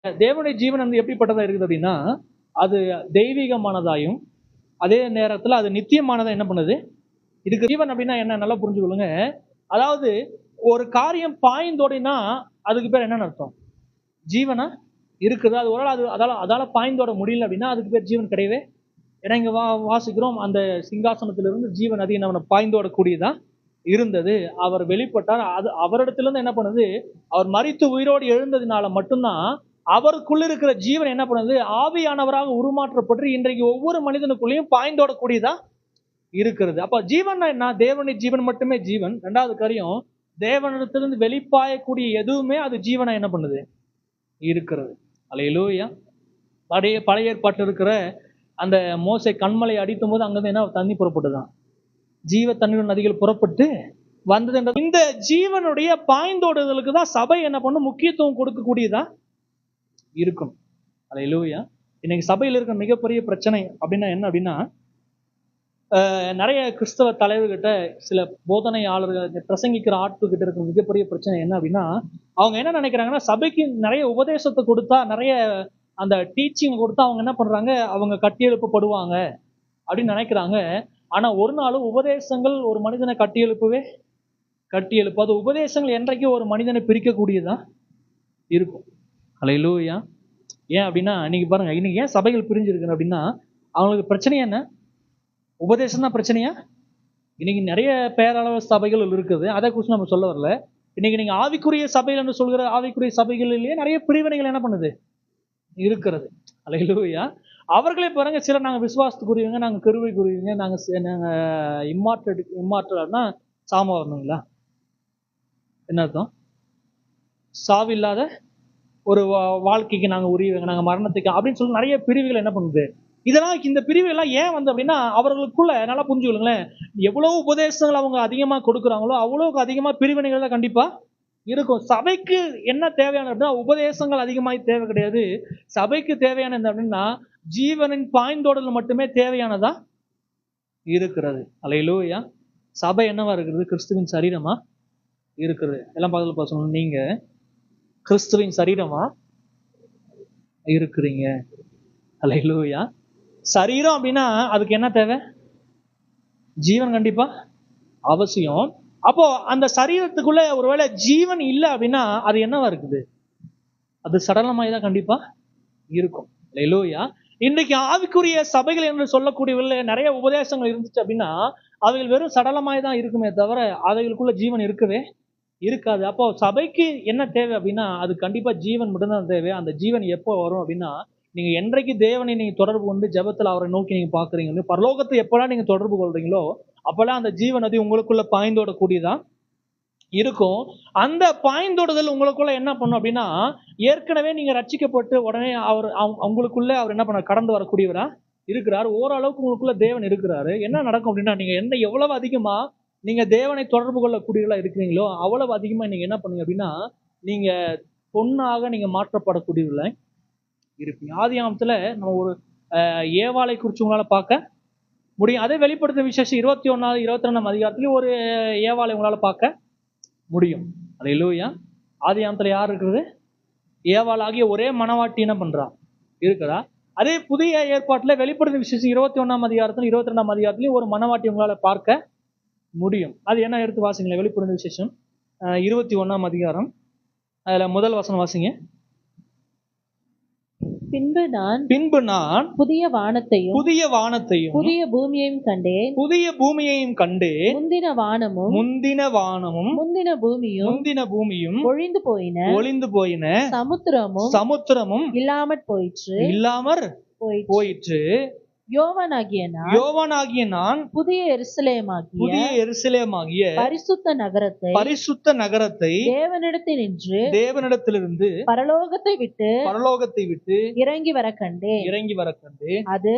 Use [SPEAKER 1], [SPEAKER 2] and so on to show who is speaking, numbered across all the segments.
[SPEAKER 1] தேவனுடைய ஜீவன் வந்து எப்படிப்பட்டதா இருக்குது அப்படின்னா, அது தெய்வீகமானதாயும் அதே நேரத்துல அது நித்தியமானதா என்ன பண்ணுது இதுக்கு. ஜீவன் அப்படின்னா என்ன நல்லா புரிஞ்சுக்கொள்ளுங்க. அதாவது ஒரு காரியம் பாய்ந்தோடினா அதுக்கு பேர் என்னன்னு அர்த்தம்? ஜீவனா இருக்குது. அது ஒரு அது அதால பாய்ந்தோட முடியல அப்படின்னா அதுக்கு பேர் ஜீவன் கிடையவே. ஏன்னா இங்க வாசிக்கிறோம், அந்த சிங்காசனத்திலிருந்து ஜீவன் நதி என்ன பாய்ந்தோட கூடியதா இருந்தது. அவர் வெளிப்பட்டார். அது அவரிடத்திலிருந்து என்ன பண்ணுது, அவர் மரித்து உயிரோடு எழுந்ததினால மட்டும்தான் அவருக்குள்ள இருக்கிற ஜீவன் என்ன பண்ணுது, ஆவியானவராக உருமாற்றப்பட்டு இன்றைக்கு ஒவ்வொரு மனிதனுக்குள்ளேயும் பாய்ந்தோட கூடியதா இருக்கிறது. அப்ப ஜீவன் என்ன? தேவனுடைய ஜீவன் மட்டுமே ஜீவன். ரெண்டாவது காரியம், தேவனிடத்திலிருந்து வெளிப்பாயக்கூடிய எதுவுமே அது ஜீவனா என்ன பண்ணுது இருக்கிறது. அல்லேலூயா. பழைய ஏற்பாட்டில் இருக்கிற அந்த மோசே கண்மலை அடித்தும் போது அங்கிருந்து என்ன தண்ணி புறப்பட்டுதான், ஜீவ தண்ணீர் நதிகள் புறப்பட்டு வந்தது என்ற இந்த ஜீவனுடைய பாய்ந்தோடுதலுக்கு தான் சபை என்ன பண்ணும், முக்கியத்துவம் கொடுக்கக்கூடியதா இருக்கும். அல்லேலூயா. இன்னைக்கு சபையில் இருக்கிற மிகப்பெரிய பிரச்சனை அப்படின்னா என்ன அப்படின்னா, நிறைய கிறிஸ்தவ தலைவர்கிட்ட சில போதனையாளர்கள் பிரசங்கிக்கிற ஆட்கள்கிட்ட இருக்கிற மிகப்பெரிய பிரச்சனை என்ன அப்படின்னா, அவங்க என்ன நினைக்கிறாங்கன்னா, சபைக்கு நிறைய உபதேசத்தை கொடுத்தா, நிறைய அந்த டீச்சிங் கொடுத்தா அவங்க என்ன பண்றாங்க, அவங்க கட்டி எழுப்பப்படுவாங்க அப்படின்னு நினைக்கிறாங்க. ஆனா ஒரு நாளும் உபதேசங்கள் ஒரு மனிதனை கட்டி எழுப்பாது. உபதேசங்கள் என்றைக்கு ஒரு மனிதனை பிரிக்கக்கூடியதா இருக்கும். அல்லேலூயா. ஏன் அப்படின்னா, இன்னைக்கு பாருங்க, இன்னைக்கு ஏன் சபைகள் பிரிஞ்சிருக்கு அப்படின்னா, அவங்களுக்கு பிரச்சனை என்ன? உபதேசம் தான் பிரச்சனையா? இன்னைக்கு நிறைய பேரளவு சபைகள் இருக்குது, அதை குறித்து நம்ம சொல்ல வரல. இன்னைக்கு நீங்க ஆவிக்குரிய சபைகள் என்று சொல்கிற ஆவிக்குரிய சபைகளிலேயே நிறைய பிரிவினைகள் என்ன பண்ணுது இருக்கிறது. அல்லேலூயா. அவர்களே பாருங்க, சிலர் நாங்க விசுவாசத்துக்குரியவங்க, நாங்க கிருபைக்குரியவங்க, நாங்க இம்மாற்றல்னா சாம வரணுங்களா? என்ன அர்த்தம்? சாவில்லாத ஒரு வாழ்க்கைக்கு நாங்க உரியவங்க, நாங்க மரணத்துக்கு அப்படின்னு சொல்லி நிறைய பிரிவுகள் என்ன பண்ணுது. இதெல்லாம் இந்த பிரிவு எல்லாம் ஏன் வந்து அப்படின்னா, அவர்களுக்குள்ள நல்லா புரிஞ்சுக்கொள்ளுங்களேன், எவ்வளவு உபதேசங்கள் அவங்க அதிகமா கொடுக்குறாங்களோ அவ்வளவுக்கு அதிகமா பிரிவினைகள் தான் கண்டிப்பா இருக்கும். சபைக்கு என்ன தேவையானது அப்படின்னா, உபதேசங்கள் அதிகமாய் தேவை கிடையாது. சபைக்கு தேவையானது அப்படின்னா, ஜீவனின் பாய்ந்தோடல் மட்டுமே தேவையானதா இருக்கிறது. அல்லேலூயா. சபை என்னவா இருக்கிறது? கிறிஸ்துவின் சரீரமா இருக்கிறது. எல்லாம் பக்கத்துல பேசணும். நீங்க கிறிஸ்துவின் சரீரமா இருக்கிறீங்க. அல்லேலூயா. சரீரம் அப்படின்னா அதுக்கு என்ன தேவை? ஜீவன் கண்டிப்பா அவசியம். அப்போ அந்த சரீரத்துக்குள்ள ஒருவேளை ஜீவன் இல்லை அப்படின்னா அது என்னவா இருக்குது? அது சடலமாய் தான் கண்டிப்பா இருக்கும். அல்லேலூயா. இன்றைக்கு ஆவிக்குரிய சபைகள் என்று சொல்லக்கூடியவர்கள் நிறைய உபதேசங்கள் இருந்துச்சு அப்படின்னா அவைகள் வெறும் சடலமாய் தான் இருக்குமே தவிர அவைகளுக்குள்ள ஜீவன் இருக்கவே இருக்காது. அப்போ சபைக்கு என்ன தேவை அப்படின்னா, அது கண்டிப்பா ஜீவன் மட்டும்தான் தேவை. அந்த ஜீவன் எப்போ வரும் அப்படின்னா, நீங்க என்றைக்கு தேவனை நீங்க தொடர்பு கொண்டு ஜெபத்துல அவரை நோக்கி நீங்க பாக்குறீங்க, பரலோகத்தை எப்பெல்லாம் நீங்க தொடர்பு கொள்றீங்களோ அப்பெல்லாம் அந்த ஜீவன் நதி உங்களுக்குள்ள பாய்ந்தோட கூடியதான் இருக்கும். அந்த பாய்ந்தோடுதல் உங்களுக்குள்ள என்ன பண்ணும் அப்படின்னா, ஏற்கனவே நீங்க ரட்சிக்கப்பட்டு உடனே அவங்களுக்குள்ள அவர் என்ன பண்ண கடந்து வரக்கூடியவரா இருக்கிறார். ஓரளவுக்கு உங்களுக்குள்ள தேவன் இருக்கிறாரு. என்ன நடக்கும் அப்படின்னா, நீங்க எவ்வளவு அதிகமா நீங்க தேவனை தொடர்பு கொள்ளக்கூடியவர்களா இருக்கிறீங்களோ அவ்வளவு அதிகமா நீங்க என்ன பண்ணுங்க அப்படின்னா, நீங்க பொண்ணாக நீங்க மாற்றப்படக்கூடியவர்களா இருப்பீங்க. ஆதியாகமத்துல நம்ம ஒரு ஏவாளை குறிச்சு உங்களால பார்க்க முடியும். அதே வெளிப்படுத்த விசேஷம் 21 22 அதிகாரத்திலேயே ஒரு ஏவாளை உங்களால பார்க்க முடியும். அல்லேலூயா. ஆதியாகமத்துல யார் இருக்கிறது? ஏவாள் ஆகிய ஒரே மணவாட்டி என்ன பண்றா இருக்கிறா. அதே புதிய ஏற்பாட்டுல வெளிப்படுத்த விசேஷம் 21 அதிகாரத்திலும் 22 அதிகாரத்திலையும் ஒரு மணவாட்டி உங்களால பார்க்க முடியும். அது என்ன எடுத்து வாசிங்களேன். வெளிப்படுத்த விசேஷம் 21 அதிகாரம், அதுல முதல் வசனம் வாசிங்க.
[SPEAKER 2] பின்பு நான் புதிய வானத்தையும் புதிய பூமியையும் கண்டேன். முந்தின வானமும் முந்தின பூமியும் ஒழிந்து போயின. சமுத்திரமும் இல்லாமற் போயிற்று. யோவானாகிய நான் புதிய எருசலேமாகிய பரிசுத்த நகரத்தை தேவனிடத்திலிருந்து பரலோகத்தை விட்டு இறங்கி வர கண்டேன். அது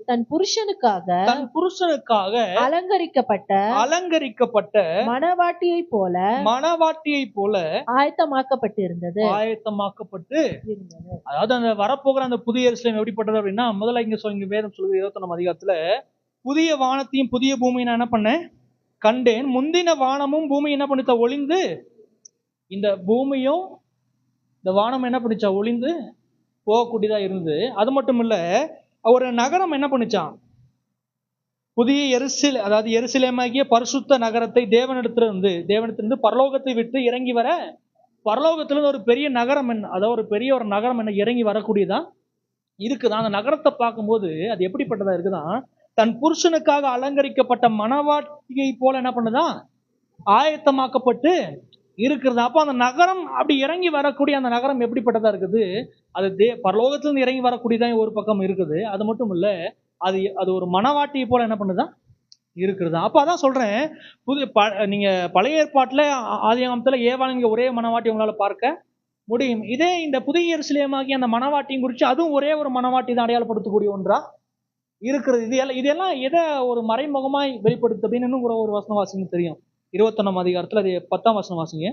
[SPEAKER 2] தன் புருஷனுக்காக அலங்கரிக்கப்பட்ட மணவாட்டியைப் போல ஆயத்தமாக்கப்பட்டிருந்தது.
[SPEAKER 1] அதாவது அந்த வரப்போகிற அந்த புதிய எருசலேம் எப்படிப்பட்டது அப்படின்னா, முதல்ல இங்க வேதம் 21 அதிகாரத்துல புதிய வானத்தையும் புதிய பூமியை நான் என்ன பண்ணேன்? கண்டேன். முந்தின வானமும் பூமியும் என்ன பண்ணிட்ட? ஒளிந்து. இந்த பூமியும் இந்த வானம் என்ன பண்ணிச்சா? ஒளிந்து போகக்கூடியதா இருந்து. அது மட்டும் இல்ல, ஒரு நகரம் என்ன பண்ணிச்சான்? புதிய அதாவது எருசலேமாகிய பரிசுத்த நகரத்தை தேவனிடத்திலிருந்து பரலோகத்தை விட்டு இறங்கி வர, பரலோகத்திலிருந்து ஒரு பெரிய நகரம் அதாவது ஒரு பெரிய ஒரு நகரம் இறங்கி வரக்கூடியதா இருக்குதான். அந்த நகரத்தை பார்க்கும்போது அது எப்படிப்பட்டதா இருக்குதான்? தன் புருஷனுக்காக அலங்கரிக்கப்பட்ட மணவாட்டியை போல என்ன பண்ணுதான்? ஆயத்தமாக்கப்பட்டு இருக்கிறது. அப்போ அந்த நகரம் அப்படி இறங்கி வரக்கூடிய அந்த நகரம் எப்படிப்பட்டதா இருக்குது? அது பரலோகத்திலிருந்து இறங்கி வரக்கூடியதான் ஒரு பக்கம் இருக்குது. அது மட்டும் இல்ல, அது ஒரு மணவாட்டியை போல என்ன பண்ணுதான்? இருக்கிறது. அப்ப அதான் சொல்றேன், நீங்க பழைய ஏற்பாட்டுல ஆதியாகமத்துல ஏவாளின் ஒரே மணவாட்டி உங்களால பார்க்க முடியும். இதே இந்த புதிய எருசலேமாகிய அந்த மணவாட்டியும் குறித்து அதுவும் ஒரே ஒரு மணவாட்டி தான் அடையாளப்படுத்தக்கூடிய ஒன்றா இருக்கிறது. இதெல்லாம் எதை ஒரு மறைமுகமாய் வெளிப்படுத்து அப்படின்னு இன்னும் ஒரு வசனம் வாசிங்க தெரியும். 21ஆம் அதிகாரத்துல அது 10ஆம் வசனம் வாசிங்க.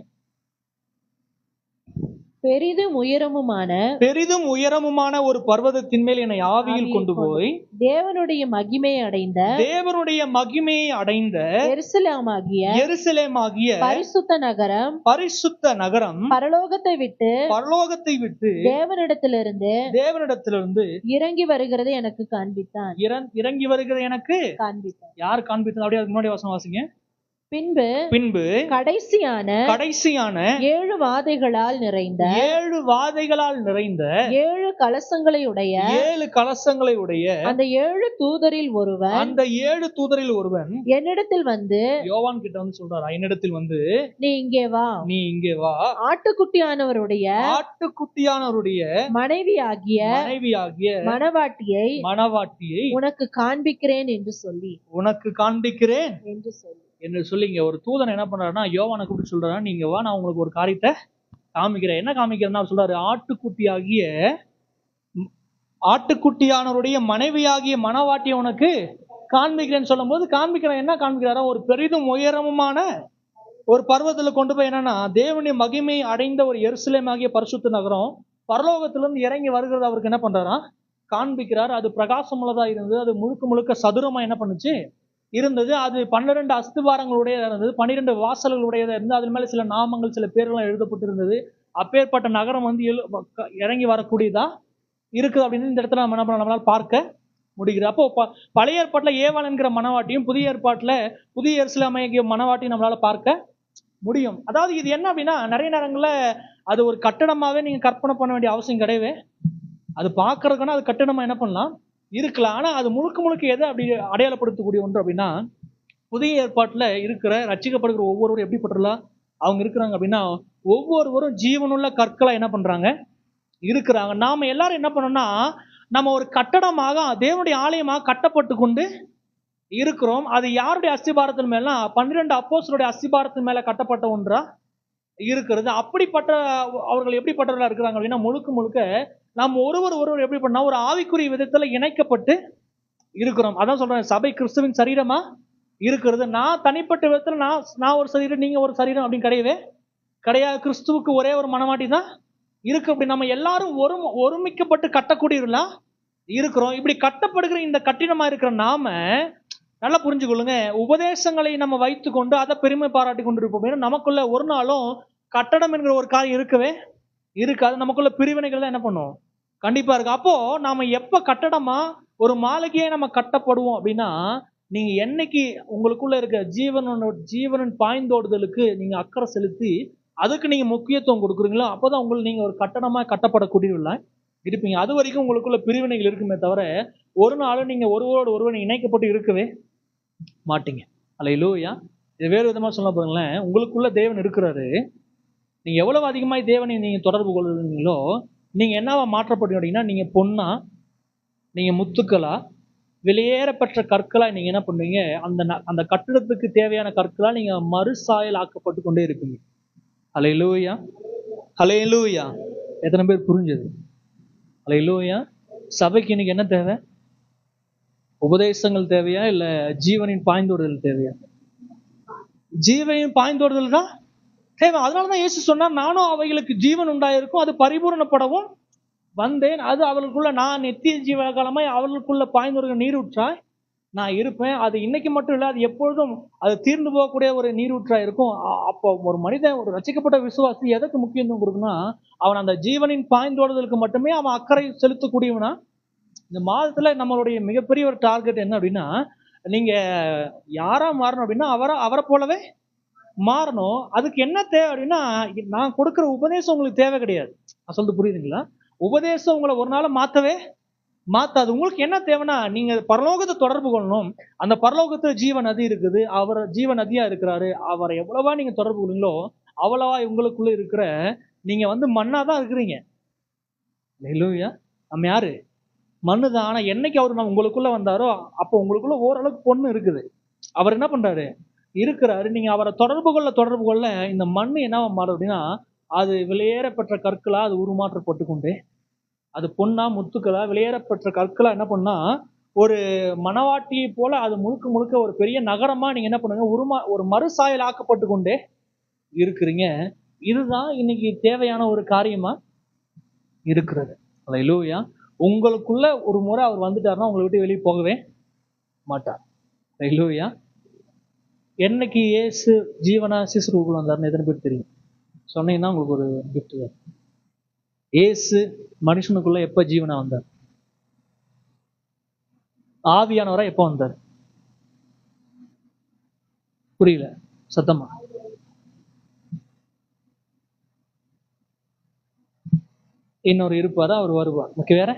[SPEAKER 2] பெரிதும்
[SPEAKER 1] உயரமுமான ஒரு பர்வதத்தின் மேல் என்னை ஆவியில் கொண்டு போய்
[SPEAKER 2] தேவனுடைய மகிமையை அடைந்த
[SPEAKER 1] எருசலேமாகிய பரிசுத்த நகரம்
[SPEAKER 2] பரலோகத்தை விட்டு
[SPEAKER 1] தேவனிடத்திலிருந்து
[SPEAKER 2] இறங்கி வருகிறது எனக்கு காண்பித்தான்.
[SPEAKER 1] இறங்கி வருகிறது எனக்கு காண்பித்தான். யார் காண்பித்தான்? அப்படியே அதுக்கு முன்னாடி வசனம் வாசிங்க.
[SPEAKER 2] பின்பு கடைசியான 7 வாதைகளால் நிறைந்த 7 கலசங்களை உடைய அந்த 7 தூதரில் ஒருவன் என்னிடத்தில் வந்து,
[SPEAKER 1] யோவான் கிட்ட வந்து சொல்றாரு, என்னிடத்தில் வந்து,
[SPEAKER 2] நீ இங்கே வா, ஆட்டுக்குட்டியானவருடைய மனைவியாகிய மணவாட்டியை உனக்கு காண்பிக்கிறேன் என்று சொல்லி
[SPEAKER 1] என்று சொல்லிங்க. ஒரு தூதன் என்ன பண்றாருன்னா, யோவானை கூப்பிட்டு சொல்றாரு, நீங்க வா, நான் உங்களுக்கு ஒரு காரியத்தை காமிக்கிறேன். என்ன காமிக்கிறேன்னா சொல்றாரு, ஆட்டுக்குட்டியானவருடைய மனைவியாகிய மணவாட்டியை உனக்கு காண்பிக்கிறேன்னு சொல்லும் போது என்ன காண்பிக்கிறாரா? ஒரு பெரிதும் உயரமுமான ஒரு பர்வத்துல கொண்டு போய் என்னன்னா, தேவனுடைய மகிமை அடைந்த ஒரு எருசலேமாகிய பரிசுத்த நகரம் பரலோகத்திலிருந்து இறங்கி வருகிறது அவருக்கு என்ன பண்றாரா? காண்பிக்கிறார். அது பிரகாசமுள்ளதா இருந்தது. அது முழுக்க சதுரமா என்ன பண்ணுச்சு இருந்தது. அது 12 அஸ்திவாரங்களுடையதா இருந்தது. 12 வாசல்களுடையதா இருந்தது. அது மேல சில நாமங்கள், சில பேர்கள் எழுதப்பட்டு இருந்தது. அப்பேற்பட்ட நகரம் வந்து இறங்கி வரக்கூடியதா இருக்குது அப்படின்னு இந்த இடத்துல நம்ம நம்மளால பார்க்க முடிகிறது. அப்போ பழைய ஏற்பாட்டுல ஏவாள் என்கிற மணவாட்டியும், புதிய ஏற்பாட்டுல புதிய எருசலேமாகிய மணவாட்டியும் நம்மளால பார்க்க முடியும். அதாவது இது என்ன அப்படின்னா, நிறைய நேரங்கள்ல அது ஒரு கட்டடமாவே நீங்க கற்பனை பண்ண வேண்டிய அவசியம் கிடையவே. அது பார்க்கறதுக்கான அது கட்டடமா என்ன பண்ணலாம் இருக்கலாம். ஆனா அது முழுக்க எதை அப்படி அடையாளப்படுத்தக்கூடிய ஒன்று அப்படின்னா, புதிய ஏற்பாட்டுல இருக்கிற ரட்சிக்கப்படுகிற ஒவ்வொருவரும் எப்படிப்பட்டலாம் அவங்க இருக்கிறாங்க அப்படின்னா, ஒவ்வொருவரும் ஜீவனுள்ள கற்களா என்ன பண்றாங்க இருக்கிறாங்க. நாம எல்லாரும் என்ன பண்ணோம்னா, நம்ம ஒரு கட்டடமாக தேவனுடைய ஆலயமாக கட்டப்பட்டு கொண்டு இருக்கிறோம். அது யாருடைய அஸ்திபாரத்தின் மேல? 12 அப்போஸ்தலருடைய அஸ்திபாரத்தின் மேல கட்டப்பட்ட ஒன்றா இருக்கிறது. அப்படிப்பட்ட அவர்கள் எப்படிப்பட்டவர்களா இருக்கிறாங்க அப்படின்னா, முழுக்க நாம் ஒருவர் எப்படி பண்ணா ஒரு ஆவிக்குரிய விதத்துல இணைக்கப்பட்டு இருக்கிறோம். அதான் சொல்றேன், சபை கிறிஸ்துவின் சரீரமா இருக்கிறது. நான் தனிப்பட்ட விதத்துல நான் ஒரு சரீரம், நீங்க ஒரு சரீரம் அப்படின்னு கிடையாது. கிறிஸ்துவுக்கு ஒரே ஒரு மனவாட்டி தான் இருக்கு. அப்படி நம்ம எல்லாரும் ஒருமிக்கப்பட்டு கட்டக்கூடியவர்களா இருக்கிறோம். இப்படி கட்டப்படுகிற இந்த கட்டிடமா இருக்கிற நாம நல்லா புரிஞ்சுக்கொள்ளுங்க, உபதேசங்களை நம்ம வைத்து கொண்டு அதை பெருமை பாராட்டி கொண்டு இருப்போம். நமக்குள்ள ஒரு நாளும் கட்டடம் என்கிற ஒரு காரியம் இருக்கவே இருக்காது. நமக்குள்ள பிரிவினைகள் தான் என்ன பண்ணும் கண்டிப்பா இருக்கு. அப்போ நாம எப்ப கட்டடமா ஒரு மாளிகையை நம்ம கட்டப்படுவோம் அப்படின்னா, நீங்க என்னைக்கு உங்களுக்குள்ள இருக்க ஜீவனின் பாய்ந்தோடுதலுக்கு நீங்க அக்கறை செலுத்தி அதுக்கு நீங்க முக்கியத்துவம் கொடுக்குறீங்களோ, அப்போதான் நீங்க ஒரு கட்டடமா கட்டப்படக்கூடியவர்களா இருப்பீங்க. அது வரைக்கும் உங்களுக்குள்ள பிரிவினைகள் இருக்குமே தவிர, ஒரு நாளும் நீங்க ஒருவரோடு இணைக்கப்பட்டு இருக்கவே மாட்டீங்க. அல்லேலூயா. இது வேறு விதமா சொல்ல போறீங்களேன், உங்களுக்குள்ள தேவன் இருக்கிறாரு. நீங்க எவ்வளவு அதிகமாய் தேவனை நீங்க தொடர்பு கொள்றீங்களோ, நீங்க என்னவா மாற்றப்படுவீங்கன்னா, நீங்க பொண்ணா, நீங்க முத்துக்களா, வெளியேறப்பட்ட கற்களா நீங்க என்ன பண்ணுவீங்க, அந்த கட்டிடத்துக்கு தேவையான கற்களா நீங்க மறுசாயல் ஆக்கப்பட்டு கொண்டே இருப்பீங்க. அல்லேலூயா, அல்லேலூயா. எத்தனை பேர் புரிஞ்சது? அல்லேலூயா. சபைக்கு இன்னைக்கு என்ன தேவை? உபதேசங்கள் தேவையா, இல்ல ஜீவனின் பாய்ந்தோடுதல் தேவையா? ஜீவனின் பாய்ந்தோடுதல் தான் தேவை. அதனாலதான் இயேசு சொன்னார், நானும் அவைகளுக்கு ஜீவன் உண்டாயிருக்கும், அது பரிபூரணப்படவும் வந்தேன். அது அவர்களுக்குள்ள நான் நித்திய ஜீவகாலமாய் அவர்களுக்குள்ள பாய்ந்தோடுகிற நீர் ஊற்றாய் நான் இருப்பேன். அது இன்னைக்கு மட்டும் இல்ல, அது எப்பொழுதும் அது தீர்ந்து போகக்கூடிய ஒரு நீரூற்றா இருக்கும். அப்போ ஒரு மனிதன், ஒரு ரட்சிக்கப்பட்ட விசுவாசி எதற்கு முக்கியத்துவம் கொடுக்கணும்னா, அவன் அந்த ஜீவனின் பாய்ந்தோடுதலுக்கு மட்டுமே அவன் அக்கறை செலுத்தக்கூடியவனா. இந்த மாதத்துல நம்மளுடைய மிகப்பெரிய ஒரு டார்கெட் என்ன அப்படின்னா, நீங்க யாரா மாறணும் அப்படின்னா அவரை போலவே மாறணும். அதுக்கு என்ன தேவை அப்படின்னா, நான் கொடுக்கிற உபதேசம் உங்களுக்கு தேவை கிடையாது. நான் சொல்றது புரியுதுங்களா? உபதேசம் உங்களை ஒரு நாள் மாத்தாது. உங்களுக்கு என்ன தேவைன்னா, நீங்க பரலோகத்தை தொடர்பு கொள்ளணும். அந்த பரலோகத்துல ஜீவ நதி இருக்குது. அவர் ஜீவ நதியா இருக்கிறாரு. அவரை எவ்வளவா நீங்க தொடர்பு கொள்ளீங்களோ அவ்வளவா உங்களுக்குள்ள இருக்கிற, நீங்க மண்ணாதான் இருக்கிறீங்க. ஹல்லேலூயா. நம்ம யாரு? மண்ணுதான். ஆனா என்னைக்கு அவர் உங்களுக்குள்ள வந்தாரோ அப்போ உங்களுக்குள்ள ஓரளவுக்கு பொண்ணு இருக்குது. அவர் என்ன பண்றாரு? இருக்கிறாரு. நீங்க அவரை தொடர்பு கொள்ள இந்த மண்ணு என்னவா மாறும் அப்படின்னா, அது வெளியேறப்பெற்ற கற்களா அது உருமாற்றப்பட்டு கொண்டே, அது பொன்னா முத்துக்களா வெளியேறப்பெற்ற கற்களா என்ன பண்ணா, ஒரு மணவாட்டியை போல அது முழுக்க முழுக்க ஒரு பெரிய நகரமா நீங்க என்ன பண்ணுங்க, ஒரு மறுசாயல் ஆக்கப்பட்டு கொண்டே இருக்கிறீங்க. இதுதான் இன்னைக்கு தேவையான ஒரு காரியமா இருக்கிறது. ஹல்லேலூயா. உங்களுக்குள்ள ஒரு முறை அவர் வந்துட்டாருன்னா உங்களை விட்டு வெளியே போகவே மாட்டார். ஹல்லேலூயா. என்னைக்கு இயேசு ஜீவனா சீசருக்குள்ள வந்தாருன்னு எத்தனை பேர் தெரியும்? சொன்னீங்கன்னா உங்களுக்கு ஒரு கிஃப்ட் தான். இயேசு மனுஷனுக்குள்ள எப்ப ஜீவனா வந்தார்? ஆவியானவரா எப்ப வந்தார்? புரியல சத்தமா. இன்னொரு இருப்பாரு, அவர் வருவார். ஓகே, வேற?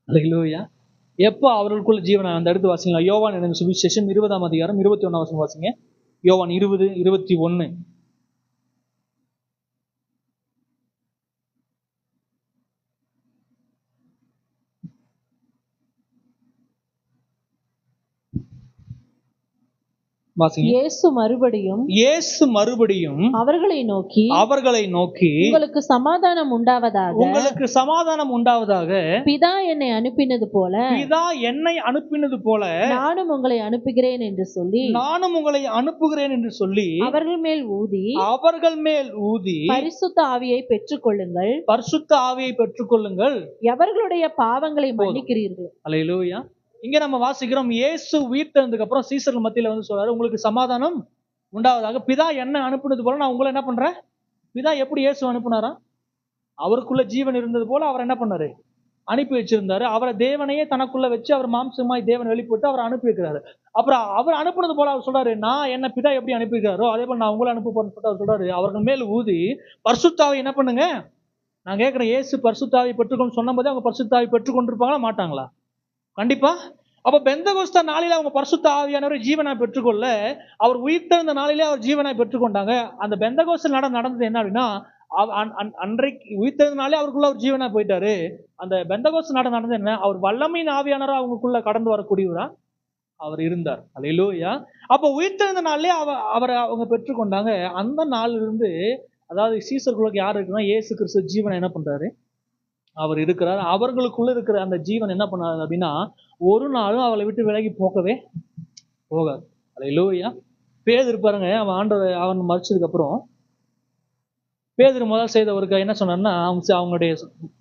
[SPEAKER 1] ஹல்லேலூயா. எப்போ அவர்களுக்குள்ள ஜீவனா அந்த எடுத்து வாசிங்க. யோவான் எழுதின சுவிசேஷம் 20ஆம் அதிகாரம் 21ஆம் வசனம் வாசிங்க. யோவான் 20:21.
[SPEAKER 2] இயேசு
[SPEAKER 1] மறுபடியும்
[SPEAKER 2] அவர்களை நோக்கி உங்களுக்கு சமாதானம் உண்டாவதாக, பிதா என்னை அனுப்பினது போல நானும் உங்களை அனுப்புகிறேன் என்று சொல்லி அவர்கள் மேல் ஊதி பரிசுத்த ஆவியை பெற்றுக்கொள்ளுங்கள், எவர்களுடைய பாவங்களை மன்னிக்கிறீர்கள்.
[SPEAKER 1] அல்லேலூயா. இங்க நம்ம வாசிக்கிறோம், இயேசு உயிர்த்தெழுந்ததுக்கு அப்புறம் சீசர்கள் மத்தியில சொல்றாரு, உங்களுக்கு சமாதானம் உண்டாவதாக, பிதா என்ன அனுப்புனது போல நான் உங்களை என்ன பண்றேன். பிதா எப்படி இயேசு அனுப்புனாரா? அவருக்குள்ள ஜீவன் இருந்தது போல அவர் என்ன பண்ணாரு? அனுப்பி வச்சிருந்தாரு. அவரை தேவனையே தனக்குள்ள வச்சு அவர் மாம்சமாய் தேவன் வெளிப்பட்டு அவர் அனுப்பி வைக்கிறாரு. அப்புறம் அவர் அனுப்புனது போல அவர் சொல்றாரு, நான் என்ன பிதா எப்படி அனுப்பிக்கிறாரோ அதே போல நான் உங்களை அனுப்ப போறேன்னு அவர் சொல்றாரு. அவர்கள் மேல் ஊதி பரிசுத்தாவை என்ன பண்ணுங்க. நான் கேட்கிறேன், இயேசு பரிசுத்தாவை பெற்றுக்கொண்டு சொன்ன போதே அவங்க பரிசுத்தாவை பெற்றுக்கொண்டிருப்பாங்களா மாட்டாங்களா? கண்டிப்பா. அப்ப பெந்தகோஸ்தே நாளில அவங்க பரிசுத்த ஆவியானவரை ஜீவனாய் பெற்றுக்கொள்ள, அவர் உயிர்த்தெழுந்த நாளிலே அவர் ஜீவனாய் பெற்றுக்கொண்டாங்க. அந்த பெந்தகோஸ்தே நடந்தது என்ன அப்படின்னா, அன்றைக்கு உயிர்த்தெழுந்த நாளே அவருக்குள்ள அவர் ஜீவனாய் போயிட்டாரு. அந்த பெந்தகோஸ்தே நடந்தது என்ன, அவர் வல்லமையின் ஆவியானவரா அவங்களுக்குள்ள கடந்து வரக்கூடியவரா அவர் இருந்தார். அல்லேலூயா. அப்ப உயிர்த்தெழுந்த நாளிலே அவரை அவங்க பெற்றுக்கொண்டாங்க. அந்த நாளிலிருந்து, அதாவது சீசர்களுக்கு யார் இருக்குன்னா, இயேசு கிறிஸ்து ஜீவனை என்ன பண்றாரு? அவர் இருக்கிறார். அவர்களுக்குள்ள இருக்கிற அந்த ஜீவன் என்ன பண்ணாரு அப்படின்னா, ஒரு நாளும் அவளை விட்டு விலகி போகவே போகாது. அல்லேலூயா. பேதுரு பாருங்க, அவன் மரிச்சதுக்கு அப்புறம் பேதுரு முதல் செய்த ஒரு என்ன சொன்னார்னா, அவங்களுடைய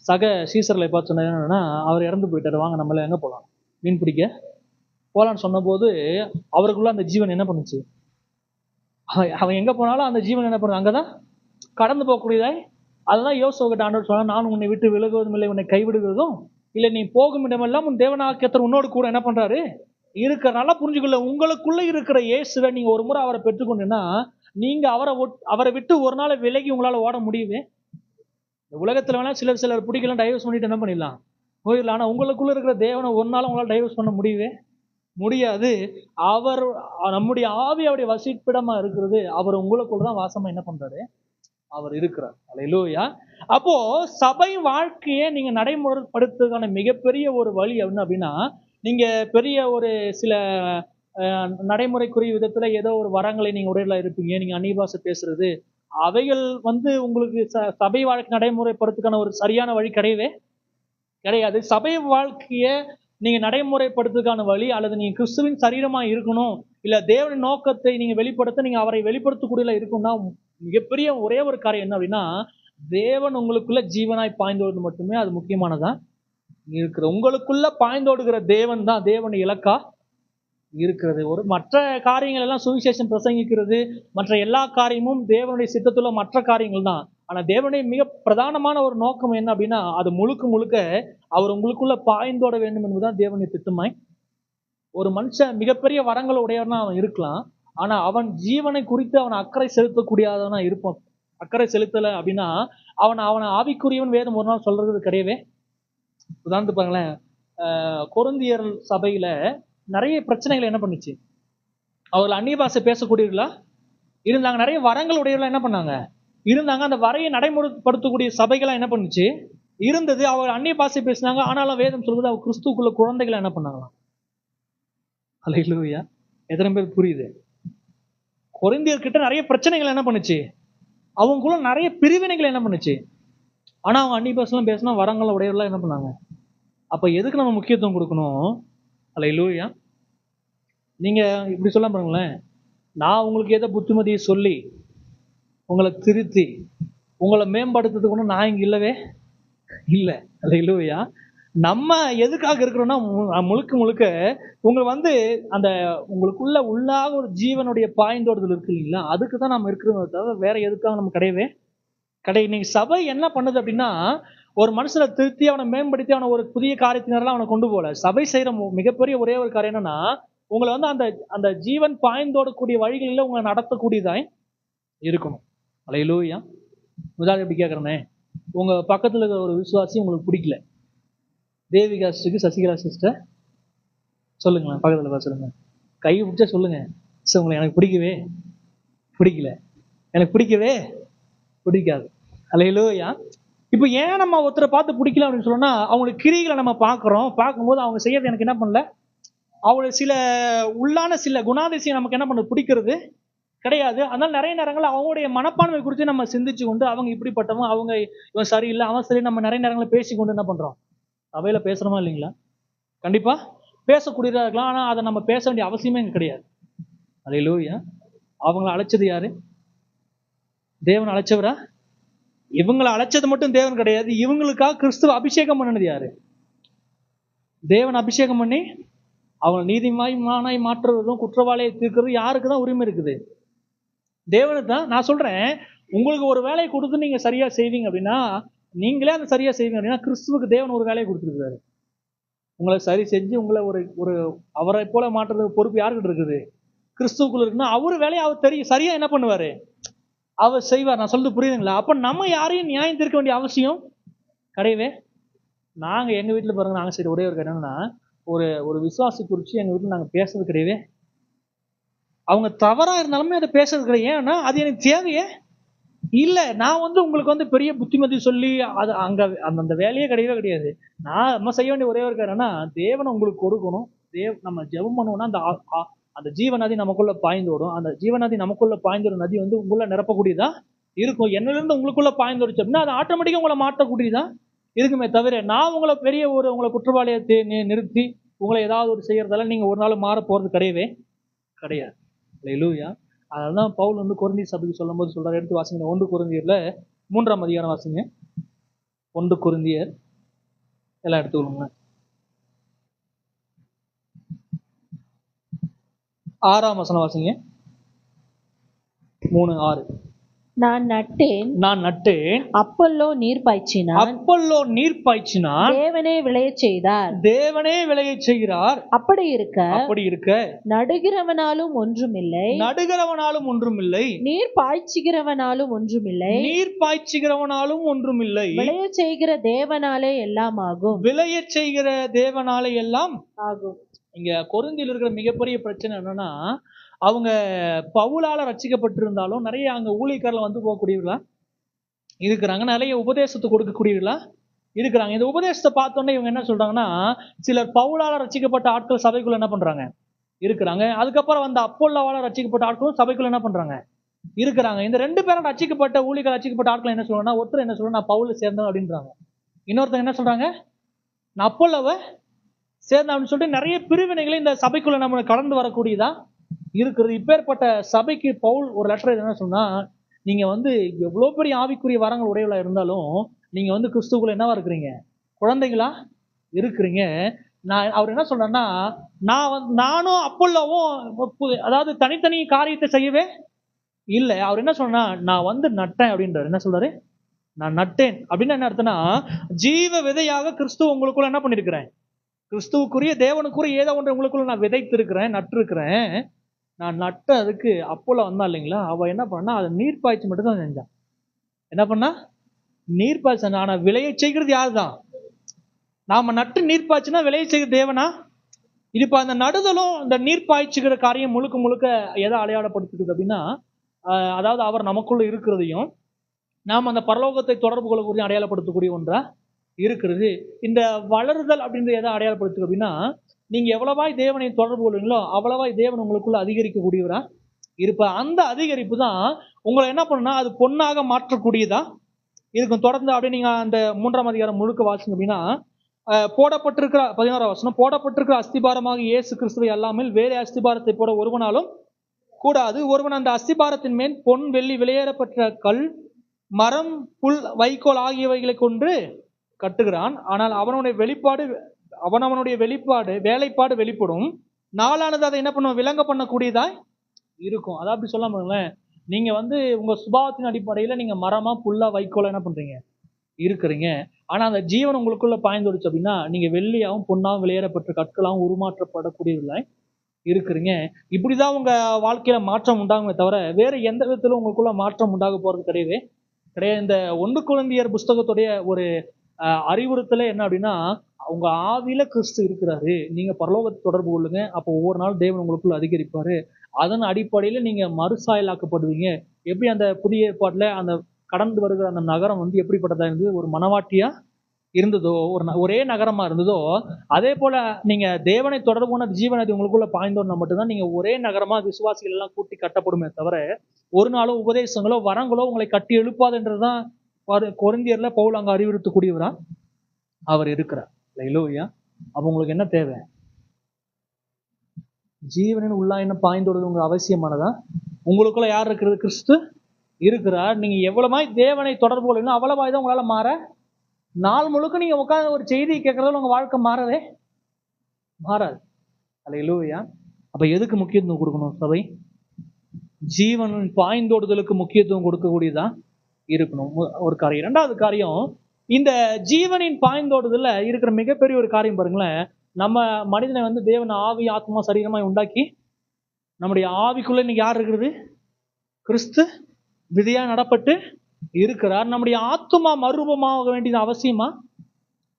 [SPEAKER 1] சக சீசர்களை பார்த்து சொன்ன என்னன்னா, அவர் இறந்து போயிட்டாரு, வாங்க நம்மள எங்க போலாம், மீன் பிடிக்க போலான்னு சொன்ன போது அவருக்குள்ள அந்த ஜீவன் என்ன பண்ணுச்சு? அவன் எங்க போனாலும் அந்த ஜீவன் என்ன பண்ணுது? அங்கதான் கடந்து போகக்கூடியதாய். அதுதான் யோசுவா ஆண்டவர் சொன்னா, நான் உன்னை விட்டு விலகுவதும் இல்லை, உன்னை கைவிடுவதும் இல்லை, நீ போகும் இடமெல்லாம் உன் தேவனாகிய உன்னோடு கூட என்ன பண்றாரு? இருக்கிறனால புரிஞ்சுக்கொள்ள, உங்களுக்குள்ள இருக்கிற இயேசுவை நீங்க ஒரு முறை அவரை பெற்றுக்கொண்டீங்கன்னா, நீங்க அவரை விட்டு ஒரு நாள் விலகி உங்களால ஓட முடியுது? இந்த உலகத்துல வேணா சிலர் பிடிக்கலாம், டைவர்ஸ் பண்ணிட்டு என்ன பண்ணிடலாம், போயிடலாம். ஆனா உங்களுக்குள்ள இருக்கிற தேவனை ஒரு நாள் உங்களால டைவர்ஸ் பண்ண முடியாது. அவர் நம்முடைய ஆவி அவருடைய வசிப்பிடமா இருக்கிறது. அவர் உங்களுக்குள்ளதான் வாசமா என்ன பண்றாரு? அவர் இருக்கிறார். அல்லேலூயா. அப்போ சபை வாழ்க்கையை நீங்க நடைமுறைப்படுத்துவதற்கான மிகப்பெரிய ஒரு வழி என்ன அப்படின்னா, நீங்க பெரிய ஒரு சில நடைமுறைக்குரிய விதத்துல ஏதோ ஒரு வரங்களை நீங்க உரையில இருப்பீங்க, நீங்க அந்நிய பாஷை பேசுறது, அவைகள் உங்களுக்கு சபை வாழ்க்கை நடைமுறைப்படுத்துக்கான ஒரு சரியான வழி கிடையாது. சபை வாழ்க்கைய நீங்க நடைமுறைப்படுத்துக்கான வழி, அல்லது நீங்க கிறிஸ்துவின் சரீரமா இருக்கணும், இல்ல தேவனின் நோக்கத்தை நீங்க வெளிப்படுத்த, நீங்க அவரை வெளிப்படுத்தக்கூடிய இருக்கும்னா, மிகப்பெரிய ஒரே ஒரு காரியம் என்ன அப்படின்னா, தேவன் உங்களுக்குள்ள ஜீவனாய் பாய்ந்து வருவது மட்டுமே அது முக்கியமானதா இருக்கிற உங்களுக்குள்ள பாய்ந்தோடுகிற தேவன் தான் தேவன் இலக்கா இருக்கிறது. ஒரு மற்ற காரியங்கள் எல்லாம் சுவிசேஷம் பிரசங்கிக்கிறது, மற்ற எல்லா காரியமும் தேவனுடைய சித்தத்துள்ள மற்ற காரியங்கள் தான். ஆனா தேவனுடைய மிக பிரதானமான ஒரு நோக்கம் என்ன அப்படின்னா, அது முழுக்க முழுக்க அவர் உங்களுக்குள்ள பாய்ந்தோட வேண்டும் என்பதுதான் தேவனுடைய திட்டமாய். ஒரு மனுஷன் மிகப்பெரிய வரங்கள் உடையவனா அவன் இருக்கலாம், ஆனா அவன் ஜீவனை குறித்து அவன் அக்கறை செலுத்தக்கூடியவனா இருப்பான். அக்கறை செலுத்தல அப்படின்னா அவனை ஆவிக்குரியவன் வேதம் ஒரு நாள் சொல்றது கிடையவே. உதாரணத்துக்கு பாருங்களேன், கொரிந்தியர் சபையில நிறைய பிரச்சனைகள் என்ன பண்ணுச்சு. அவர்கள் அந்நிய பாஷை பேசக்கூடியவர்களா இருந்தாங்க, நிறைய வரங்கள் உடையவர்களா என்ன பண்ணாங்க இருந்தாங்க. அந்த வரையை நடைமுறைப்படுத்தக்கூடிய சபைகளா என்ன பண்ணுச்சு இருந்தது. அவர் அந்நிய பாஷை பேசினாங்க, ஆனாலும் வேதம் சொல்வது அவர் கிறிஸ்துக்குள்ள குழந்தைகளை என்ன பண்ணாங்களாம். அல்லேலூயா. எத்தனை பேர் புரியுது? கொரிந்தியர்கிட்ட நிறைய பிரச்சனைகள் என்ன பண்ணுச்சு, அவங்களுக்குள்ள நிறைய பிரிவினைகள் என்ன பண்ணுச்சு. ஆனா அவங்க அந்நிய பாஷைலாம் பேசினா வரங்கள் உடையவர்களா என்ன பண்ணாங்க. அப்ப எதுக்கு நம்ம முக்கியத்துவம் கொடுக்கணும்? அல்லேலூயா. நீங்க இப்படி சொல்ல பாருங்களேன், நான் உங்களுக்கு ஏதோ புத்திமதியை சொல்லி உங்களை திருத்தி உங்களை மேம்படுத்துறதுக்கு ஒன்றும் நான் இங்க இல்லவே இல்லை. அல்லேலூயா. நம்ம எதுக்காக இருக்கிறோம்னா முழுக்க முழுக்க உங்களை அந்த உங்களுக்குள்ள உள்ளாக ஒரு ஜீவனுடைய பாய்ந்தோடுதல் இருக்கு இல்லைங்களா, அதுக்கு தான் நம்ம இருக்கிறோம், தவிர வேற எதுக்காக நம்ம கிடையவே கிடையாது. இன்னைக்கு சபை என்ன பண்ணுது அப்படின்னா, ஒரு மனுஷனை திருத்தி அவனை மேம்படுத்தி அவனை ஒரு புதிய காரியத்தினரெல்லாம் அவனை கொண்டு போகல. சபை செய்யற மிகப்பெரிய ஒரே ஒரு காரியம் என்னன்னா, உங்களை அந்த அந்த ஜீவன் பாய்ந்தோடக்கூடிய வழிகளில் உங்களை நடத்தக்கூடியதாய் இருக்கணும். அல்லேலூயா. உதாரணம் எப்படி கேட்கறேனே, உங்க பக்கத்துல இருக்கிற ஒரு விசுவாசி உங்களுக்கு பிடிக்கல, தேவிகா சிஸ்டருக்கு சசிகலா சிஸ்டர் சொல்லுங்களேன், பக்கத்துல சொல்லுங்க, கை பிடிச்சா சொல்லுங்க, உங்களை எனக்கு பிடிக்கல, எனக்கு பிடிக்காது. அல்லேலூயா. இப்ப ஏன் நம்ம ஒருத்தரை பார்த்து பிடிக்கல அப்படின்னு சொன்னா, அவங்களுக்கு கிரிகளை நம்ம பார்க்கும்போது அவங்க செய்யறது எனக்கு என்ன பண்ணல, அவங்களுக்கு சில உள்ளான சில குணாதிசயம் நமக்கு என்ன பண்ண பிடிக்கிறது கிடையாது. அதனால நிறைய நேரங்கள் அவங்களுடைய மனப்பான்மை குறித்து நம்ம சிந்திச்சு கொண்டு, அவங்க இப்படிப்பட்டவங்க, அவங்க இவன் சரியில்லை அவன் சரி, நம்ம நிறைய நேரங்களில் பேசிக்கொண்டு என்ன பண்றோம், சபையில பேசுறோமா இல்லைங்களா? கண்டிப்பா பேசக்கூடியதா இருக்கலாம், ஆனா அதை நம்ம பேச வேண்டிய அவசியமே இங்க கிடையாது. அல்லேலூயா. அவங்களை அழைச்சது யாரு? தேவன் அழைச்சவரா? இவங்களை அழைச்சது மட்டும் தேவன் கிடையாது, இவங்களுக்காக கிறிஸ்துவ அபிஷேகம் பண்ணினது யாரு? தேவன் அபிஷேகம் பண்ணி அவங்க நீதிமானாய் மாற்றுவதும் குற்றவாளியை தீர்க்கிறது யாருக்கு தான் உரிமை இருக்குது? தேவனுக்கு தான். நான் சொல்றேன், உங்களுக்கு ஒரு வேலையை கொடுத்து நீங்க சரியா செய்வீங்க அப்படின்னா, நீங்களே அதை சரியா செய்வீங்க அப்படின்னா, கிறிஸ்துவுக்கு தேவன் ஒரு வேலையை கொடுத்துருக்காரு. உங்களை சரி செஞ்சு உங்களை ஒரு அவரை போல மாற்றுறது பொறுப்பு யாருக்கிட்ட இருக்குது? கிறிஸ்துவுக்குள்ள இருக்குன்னா அவரு வேலையை அவர் தெரியும், சரியா என்ன பண்ணுவாரு, அவர் செய்வார். நான் சொல்றது புரியுதுங்களா? அப்ப நம்ம யாரையும் நியாயம் தீர்க்க வேண்டிய அவசியம் கிடையவே. நாங்க எங்க வீட்டுல பாருங்க, நாங்க சரி ஒரே ஒரு என்னன்னா, ஒரு விசுவாசி குறிச்சு எங்க வீட்டுல நாங்க பேசுறது கிடையவே. அவங்க தவறா இருந்தாலுமே அதை பேசுறது கிடையாது. ஏன்னா அது எனக்கு தேவையே இல்ல. நான் உங்களுக்கு பெரிய புத்திமதி சொல்லி அது அங்க அந்த வேலையே கிடையவே கிடையாது. நம்ம செய்ய வேண்டிய ஒரே ஒரு காரணம்னா, தேவனை உங்களுக்கு கொடுக்கணும். நம்ம ஜெபம் பண்ணுவோம்னா அந்த ஜீவநதி நமக்குள்ள பாய்ந்தோடும். அந்த ஜீவநதி நமக்குள்ள பாய்ந்தோடும் நதி உங்களை நிரப்பக்கூடியதா இருக்கும். என்னிலிருந்து உங்களுக்குள்ள பாய்ந்தோடுச்சு அப்படின்னா அது ஆட்டோமேட்டிக்கா உங்களை மாற்றக்கூடியதா இருக்குமே தவிர, நான் உங்களை பெரிய உங்களை குற்றவாளியை நிறுத்தி உங்களை ஏதாவது ஒரு செய்யறதால நீங்க ஒரு நாள் மாற போறது கிடையவே கிடையாது. அல்லேலூயா. அதனாலதான் பவுல் கொரிந்தியர் சபைக்கு சொல்லும் போது சொல்றாரு, எடுத்து வாசிங்க. 1 கொரிந்தியர்ல 3ஆம் அதிகாரம் வாசிங்க. 1 கொரிந்தியர் எல்லாம் எடுத்துக்கொள்ளுங்க. 6ஆம் வசனம் வாசிங்க. 3:6.
[SPEAKER 2] நான் நட்டேன், அப்பல்லோ நீர் பாய்ச்சினான், தேவனே விளையச் செய்கிறார். அப்படி இருக்க நடுகிறவனாலும் ஒன்றுமில்லை, நீர் பாய்ச்சுகிறவனாலும் ஒன்றுமில்லை, விளையச் செய்கிற தேவனாலே எல்லாம் ஆகும்.
[SPEAKER 1] இங்க கொரிந்தியில் இருக்கிற மிகப்பெரிய பிரச்சனை என்னன்னா, அவங்க பவுலால ரட்சிக்கப்பட்டிருந்தாலும் நிறைய அங்க ஊழியக்காரர்கள் போகக்கூடியவர்களா இருக்கிறாங்க, நிறைய உபதேசத்தை கொடுக்கக்கூடியவர்களா இருக்கிறாங்க. இந்த உபதேசத்தை பார்த்தோன்னே இவங்க என்ன சொல்றாங்கன்னா, சிலர் பவுலால ரட்சிக்கப்பட்ட ஆட்கள் சபைக்குள்ள என்ன பண்றாங்க இருக்கிறாங்க. அதுக்கப்புறம் அப்போல்லாவால ரட்சிக்கப்பட்ட ஆட்களும் சபைக்குள்ள என்ன பண்றாங்க இருக்கிறாங்க. இந்த 2 பேரும் ரட்சிக்கப்பட்ட ஊழியர்கள் ரட்சிக்கப்பட்ட ஆட்கள் என்ன சொல்றாங்கன்னா, ஒருத்தர் என்ன சொல்றாங்க, நான் பவுல சேர்ந்தேன் அப்படின்றாங்க. இன்னொருத்தர் என்ன சொல்றாங்க, நான் அப்போல்லாவை சேர்ந்தேன் அப்படின்னு சொல்லிட்டு நிறைய பிரிவினைகளை இந்த சபைக்குள்ள நம்ம கடந்து வரக்கூடியதா இருக்கிறது. இப்பேற்பட்ட சபைக்கு பவுல் ஒரு லெட்டர் என்ன சொன்னா, நீங்க எவ்வளவு பெரிய ஆவிக்குரிய வரங்கள் உடையவளா இருந்தாலும் நீங்க கிறிஸ்துவுக்குள்ள என்னவா இருக்கிறீங்க, குழந்தைகளா இருக்கிறீங்க. அவர் என்ன சொல்றாருன்னா, நானும் அப்போல்லோவும் அதாவது தனித்தனி காரியத்தை செய்யவே இல்லை. அவர் என்ன சொல்றா, நான் நட்டேன் அப்படின்றாரு. என்ன சொல்றாரு? நான் நட்டேன் அப்படின்னு என்ன அர்த்தம்னா, ஜீவ விதையாக கிறிஸ்துவ உங்களுக்குள்ள என்ன பண்ணிருக்கிறேன், கிறிஸ்துவுக்குரிய தேவனுக்குரிய ஏதோ ஒன்று உங்களுக்குள்ள நான் விதைத்திருக்கிறேன், நட்டிருக்கிறேன். நான் நட்ட அதுக்கு அப்போல வந்தா இல்லைங்களா, அவ என்ன பண்ணா, அதை நீர் பாய்ச்சி மட்டும் தான் செஞ்சான். என்ன பண்ணா? நீர் பாய்ச்ச. ஆனா விளைய செய்கிறது யாரு தான்? நாம நட்டு நீர் பாய்ச்சினா விளைய செய்கிறது தேவனா? இது இப்ப அந்த நடுதலும் இந்த நீர் பாய்ச்சுகிற காரியம் முழுக்க முழுக்க எதை அடையாளப்படுத்துது அப்படின்னா, அதாவது அவர் நமக்குள்ள இருக்கிறதையும் நாம் அந்த பரலோகத்தை தொடர்பு கொள்ளக்கூடிய அடையாளப்படுத்தக்கூடிய ஒன்றா இருக்கிறது. இந்த வளருதல் அப்படின்ற எதை அடையாளப்படுத்துது அப்படின்னா, நீங்க எவ்வளவாய் தேவனை தொடர்பு கொள்வீங்களோ அவ்வளவாய் தேவன் உங்களுக்குள்ள அதிகரிக்கக்கூடியவரா இருப்ப. அந்த அதிகரிப்பு தான் உங்களை என்ன பண்ணுன்னா, அது பொன்னாக மாற்றக்கூடியதா இருக்கும். தொடர்ந்து அப்படியே நீங்க அந்த 3ஆம் அதிகாரம் முழுக்க வாசிங்க அப்படின்னா, போடப்பட்டிருக்கிற 16ஆம் வசனம், போடப்பட்டிருக்கிற அஸ்திபாரமாக இயேசு கிறிஸ்துவை அல்லாமல் வேறு அஸ்திபாரத்தை போட ஒருவனாலும் கூடாது. ஒருவன் அந்த அஸ்திபாரத்தின் மேல் பொன் வெள்ளி விலையேறப்பட்ட கல் மரம் புல் வைக்கோல் ஆகியவைகளை கொண்டு கட்டுகிறான். ஆனால் அவனவனுடைய வேலைப்பாடு வெளிப்படும். நாளானது அதை என்ன பண்ணுவோம், விளங்க பண்ணக்கூடியதாய் இருக்கும். அதான் அப்படி சொல்லாம, நீங்க உங்க சுபாவத்தின் அடிப்படையில நீங்க மரமா புல்லா வைக்கோலா என்ன பண்றீங்க, இருக்கிறீங்க. ஆனா அந்த ஜீவன் உங்களுக்குள்ள பாய்ந்துடுச்சு அப்படின்னா, நீங்க வெள்ளியாவும் பொன்னாவும் விளையாடப்பட்ட கற்களாகவும் உருமாற்றப்படக்கூடியவர்களாய் இருக்கிறீங்க. இப்படிதான் உங்க வாழ்க்கையில மாற்றம் உண்டாகுமே தவிர வேற எந்த விதத்திலும் உங்களுக்குள்ள மாற்றம் உண்டாக போறது கிடையாது. இந்த 1 கொரிந்தியர் புஸ்தகத்துடைய ஒரு அறிவுறுத்தலே என்ன அப்படின்னா, உங்க ஆவியில கிறிஸ்து இருக்கிறாரு, நீங்க பரலோகத்தை தொடர்பு கொள்ளுங்க, அப்போ ஒவ்வொரு நாள் தேவன் உங்களுக்குள்ள அதிகரிப்பாரு. அதன் அடிப்படையில நீங்க மறுசாயலாக்கப்படுவீங்க. எப்படி அந்த புதிய ஏற்பாட்டுல அந்த கடந்து வருகிற அந்த நகரம் எப்படிப்பட்டதா இருந்தது, ஒரு மனவாட்டியா இருந்ததோ, ஒரே நகரமா இருந்ததோ, அதே போல நீங்க தேவனை தொடர்புன ஜீவனதி உங்களுக்குள்ள பாய்ந்தோன்னா மட்டும்தான் நீங்க ஒரே நகரமா விசுவாசிகள் எல்லாம் கூட்டி கட்டப்படுமே தவிர ஒரு நாளோ உபதேசங்களோ வரங்களோ உங்களை கட்டி எழுப்பாதுன்றதுதான் கொரிந்தியர்ல பவுல் அங்க அறிவுறுத்தக்கூடியவரா அவர் இருக்கிறார். இல்லையா? அப்ப உங்களுக்கு என்ன தேவை? ஜீவனின் உள்ளா என்ன பாய்ந்தோடுறது உங்க அவசியமானதா? உங்களுக்குள்ள யார் இருக்கிறது? கிறிஸ்து இருக்கிறார். நீங்க எவ்வளவாய் தேவனை தொடர்பு கொள்ளணும் அவ்வளவாய் தான் உங்களால மாற. நாள் முழுக்க நீங்க உட்கார்ந்து ஒரு செய்தியை கேட்கறதால உங்க வாழ்க்கை மாறாது. அல்லேலூயா. அப்ப எதுக்கு முக்கியத்துவம் கொடுக்கணும் சபை? ஜீவனின் பாய்ந்தோடுதலுக்கு முக்கியத்துவம் கொடுக்கக்கூடியதா இருக்கணும் ஒரு காரியம். 2வது காரியம், இந்த ஜீவனின் பாய்ந்தோடுதல்ல இருக்கிற மிகப்பெரிய ஒரு காரியம் பாருங்களேன், நம்ம மனிதனை தேவன் ஆவி ஆத்மா சரீரமாய் உண்டாக்கி நம்முடைய ஆவிக்குள்ள இன்னைக்கு யார் இருக்கிறது? கிறிஸ்து விதையா நடப்பட்டு இருக்கிறார். நம்முடைய ஆத்துமா மறுரூபமாக வேண்டியது அவசியமா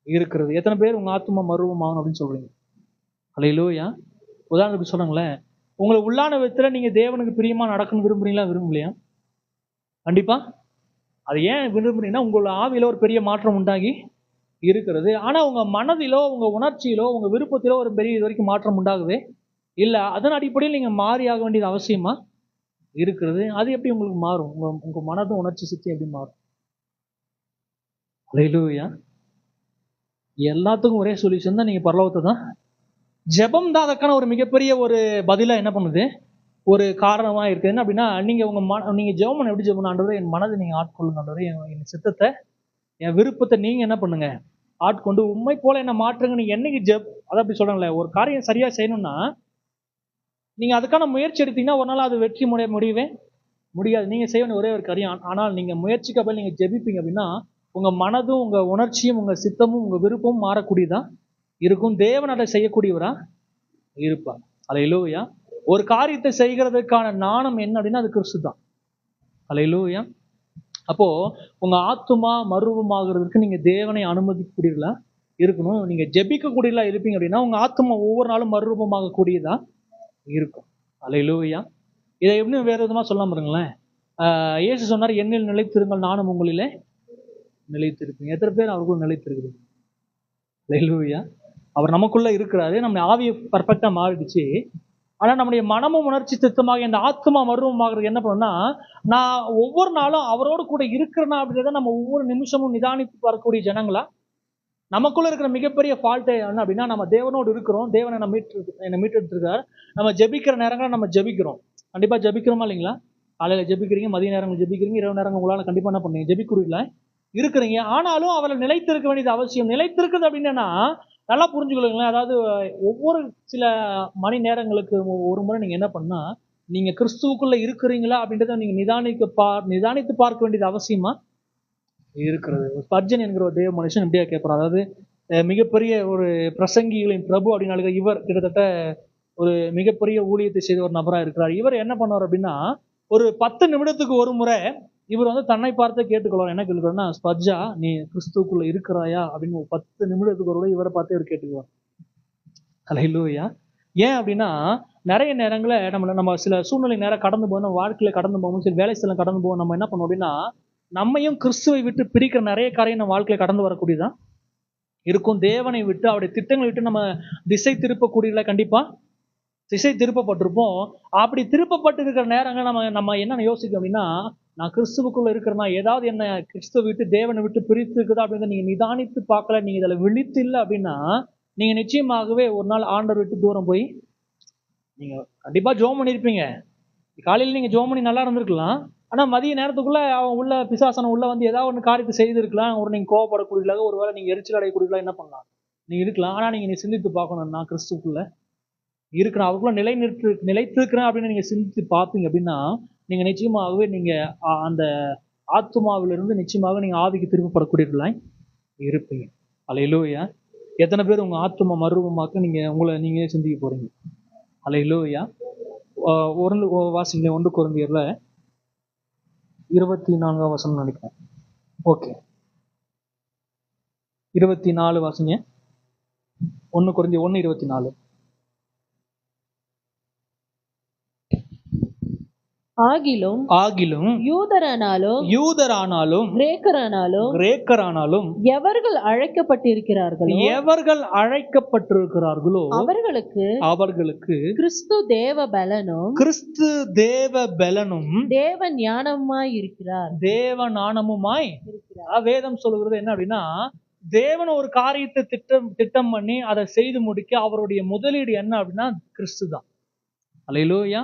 [SPEAKER 1] இருக்கிறது. எத்தனை பேர் உங்க ஆத்துமா மறுரூபமாகணும் அப்படின்னு சொல்றீங்க? அல்லேலூயா. உதாரணத்துக்கு சொல்லுங்களேன், உங்களை உள்ளான விதத்துல நீங்க தேவனுக்கு பிரியமா நடக்கணும்னு விரும்பலையா? கண்டிப்பா. அது ஏன் விரும்புறீங்கன்னா, உங்களோட ஆவியில ஒரு பெரிய மாற்றம் உண்டாகி இருக்கிறது. ஆனா உங்க மனதிலோ உங்க உணர்ச்சியிலோ உங்க விருப்பத்திலோ ஒரு பெரிய இது வரைக்கும் மாற்றம் உண்டாகவே இல்ல. அதன் அடிப்படையில் நீங்க மாறியாக வேண்டியது அவசியமா இருக்கிறது. அது எப்படி உங்களுக்கு மாறும்? உங்க மனதும் உணர்ச்சி சித்தி எப்படி மாறும்? அல்லேலூயா. எல்லாத்துக்கும் ஒரே சொல்யூஷன் தான், நீங்க பரலோகத்தை தான். ஜெபம் தான் அதற்கான ஒரு மிகப்பெரிய ஒரு பதிலா என்ன பண்ணுது, ஒரு காரணமா இருக்கு. என்ன அப்படின்னா, நீங்க ஜெபம் பண்ண எப்படி ஜெபம்? ஆண்டவரே என் மனதை நீங்க ஆட்கொள்ளுங்க, ஆண்டவரே என் சித்தத்தை என் விருப்பத்தை நீங்க என்ன பண்ணுங்க, ஆட்கொண்டு உண்மை போல என்ன மாற்றுங்க. நீங்க என்னைக்கு அதை அப்படி சொல்றாங்களே, ஒரு காரியம் சரியா செய்யணும்னா நீங்க அதுக்கான முயற்சி எடுத்தீங்கன்னா ஒரு நாள் அது வெற்றி முடியவே முடியாது. நீங்க செய்ய வேண்டிய ஒரே ஒரு காரியம், ஆனால் நீங்க முயற்சிக்கப்ப நீங்க ஜெபிப்பீங்க அப்படின்னா உங்க மனதும் உங்க உணர்ச்சியும் உங்க சித்தமும் உங்க விருப்பமும் மாறக்கூடியதா இருக்கும். தேவன் அதை செய்யக்கூடியவரா இருப்பார். அல்லேலூயா. ஒரு காரியத்தை செய்கிறதுக்கான நாணம் என்ன அப்படின்னா அது கிறிஸ்து தான். அல்லேலூயா. அப்போ உங்க ஆத்துமா மறுரூபமாகிறதுக்கு நீங்க தேவனை அனுமதிக்கக்கூடியதா இருக்கணும். நீங்க ஜெபிக்கக்கூடியதா இருப்பீங்க அப்படின்னா உங்க ஆத்துமா ஒவ்வொரு நாளும் மறுரூபமாக கூடியதா இருக்கும். அல்லேலூயா. இதை எப்படி வேற விதமா சொல்லாம இருங்களேன். இயேசு சொன்னார், என்னில் நிலைத்திருங்கள் நானும் உங்களிலே நிலைத்திருப்பீங்க. எத்தனை பேர் அவருக்குள்ள நிலைத்திருக்குது? அல்லேலூயா. அவர் நமக்குள்ள இருக்கிறாரு. நம்ம ஆவியை பர்ஃபெக்டா மாறிடுச்சு. ஆனா நம்முடைய மனமும் உணர்ச்சி சித்தமாக இந்த ஆத்மா மர்வமாகிறது என்ன பண்ணுன்னா, நான் ஒவ்வொரு நாளும் அவரோடு கூட இருக்கிறேன்னா அப்படின்றத நம்ம ஒவ்வொரு நிமிஷமும் நிதானித்து வரக்கூடிய ஜனங்களா. நமக்குள்ள இருக்கிற மிகப்பெரிய ஃபால்ட்டே என்ன அப்படின்னா, நம்ம தேவனோடு இருக்கிறோம், தேவனை என்னை மீட்டெடுத்திருக்கார். நம்ம ஜெபிக்கிற நேரங்களை நம்ம ஜெபிக்கிறோம். கண்டிப்பா ஜெபிக்கிறோமா இல்லைங்களா? காலையில ஜெபிக்கிறீங்க, மதிய நேரங்கள் ஜெபிக்கிறீங்க, இரவு நேரங்கள் உங்களால கண்டிப்பா என்ன பண்ணீங்க, ஜெபிக்கிறீங்களா இருக்கிறீங்க. ஆனாலும் அவரை நிலைத்திருக்க வேண்டியது அவசியம். நிலைத்திருக்குது அப்படின்னா நல்லா புரிஞ்சுக்கொள்ளுங்களேன். அதாவது ஒவ்வொரு சில மணி நேரங்களுக்கு ஒரு முறை நீங்க என்ன பண்ணா, நீங்க கிறிஸ்துவுக்குள்ள இருக்கிறீங்களா அப்படின்றத நீங்க நிதானித்து பார்க்க வேண்டியது அவசியமா இருக்கிறது. ஸ்பர்ஜன் என்கிற ஒரு தேவ மனுஷன் இப்படியா கேட்பார். அதாவது மிகப்பெரிய ஒரு பிரசங்கிகளின் பிரபு அப்படின்னால இவர் கிட்டத்தட்ட ஒரு மிகப்பெரிய ஊழியத்தை செய்த ஒரு நபரா இருக்கிறார். இவர் என்ன பண்ணுவார் அப்படின்னா, ஒரு 10 நிமிடத்துக்கு ஒரு முறை இவர் தன்னை பார்த்து கேட்டுக்கொள்வார். என்ன கேட்டுக்கொள்னா, ஸ்பர்ஜா நீ கிறிஸ்துவுக்குள்ள இருக்கிறாயா அப்படின்னு ஒரு 10 நிமிடத்துக்கு ஒரு முறை இவரை பார்த்து இவர் கேட்டுக்குவார். ஹல்லேலூயா. ஏன் அப்படின்னா, நிறைய நேரங்கள நம்ம சில சூழ்நிலை நேரம் கடந்து போகும், நம்ம வாழ்க்கையில கடந்து போகும், சில வேலை ஸ்தலம் கடந்து போகும். நம்ம என்ன பண்ணோம் அப்படின்னா, நம்மையும் கிறிஸ்துவை விட்டு பிரிக்கிற நிறைய காரியம் நம்ம வாழ்க்கையில கடந்து வரக்கூடியதான் இருக்கும். தேவனை விட்டு அவருடைய திட்டங்களை விட்டு நம்ம திசை திருப்பக்கூடியல கண்டிப்பா திசை திருப்பப்பட்டிருப்போம். அப்படி திருப்பப்பட்டு இருக்கிற நேரங்கள் நம்ம என்ன யோசிக்கும் அப்படின்னா, நான் கிறிஸ்துவுக்குள்ள இருக்கிறேன்னா ஏதாவது என்ன கிறிஸ்துவை விட்டு தேவனை விட்டு பிரித்து இருக்குதா அப்படின்றத நீங்க நிதானித்து பார்க்கல, நீங்க இதுல விழித்து இல்லை அப்படின்னா, நீங்க நிச்சயமாகவே ஒரு நாள் ஆண்டவர் விட்டு தூரம் போய் நீங்க கண்டிப்பா ஜெபம் பண்ணிருப்பீங்க. காலையில நீங்க ஜெபம் பண்ணி நல்லா இருந்திருக்கலாம். ஆனா மதிய நேரத்துக்குள்ள அவன் உள்ள பிசாசனம் உள்ள ஏதாவது ஒன்று காரியத்தை செய்திருக்கலாம். நீங்க கோவப்படக்கூடியதாக ஒருவேளை நீங்க எரிச்சல் அடையக்கூடியதாக என்ன பண்ணலாம், நீங்க இருக்கலாம். ஆனா நீங்க சிந்தித்து பார்க்கணும், நான் கிறிஸ்துக்குள்ள இருக்கிறேன், அவருக்குள்ள நிலைத்திருக்கிறேன் அப்படின்னு நீங்க சிந்தித்து பார்ப்பீங்க அப்படின்னா, நீங்க நிச்சயமாகவே நீங்க அந்த ஆத்துமாவிலிருந்து நிச்சயமாக நீங்க ஆவிக்கு திருப்பப்படக்கூடியவர்களாய் இருப்பீங்க. அல்லேலூயா. எத்தனை பேர் உங்க ஆத்துமா மறுரூபமாக்க உங்களை நீங்க சிந்திக்க போறீங்க? அல்லேலூயா. வாசிங்க 1 கொரிந்தியர்ல 24 வசனம் நினைக்கிறேன். ஓகே, 24 வாசிங்க. 1 கொரிந்தியர் 1:24.
[SPEAKER 2] ஆகிலும் யூதரானாலும் கிரேக்கரானாலும் எவர்கள் அழைக்கப்பட்டிருக்கிறார்களோ அவர்களுக்கு கிறிஸ்து தேவ பலனும் தேவ ஞானமுமாய் இருக்கிறார்.
[SPEAKER 1] வேதம் சொல்லுகிறது என்ன அப்படின்னா, தேவன் ஒரு காரியத்தை திட்டம் பண்ணி அதை செய்து முடிக்க அவருடைய முதலீடு என்ன அப்படின்னா கிறிஸ்து தான். அல்லேலூயா.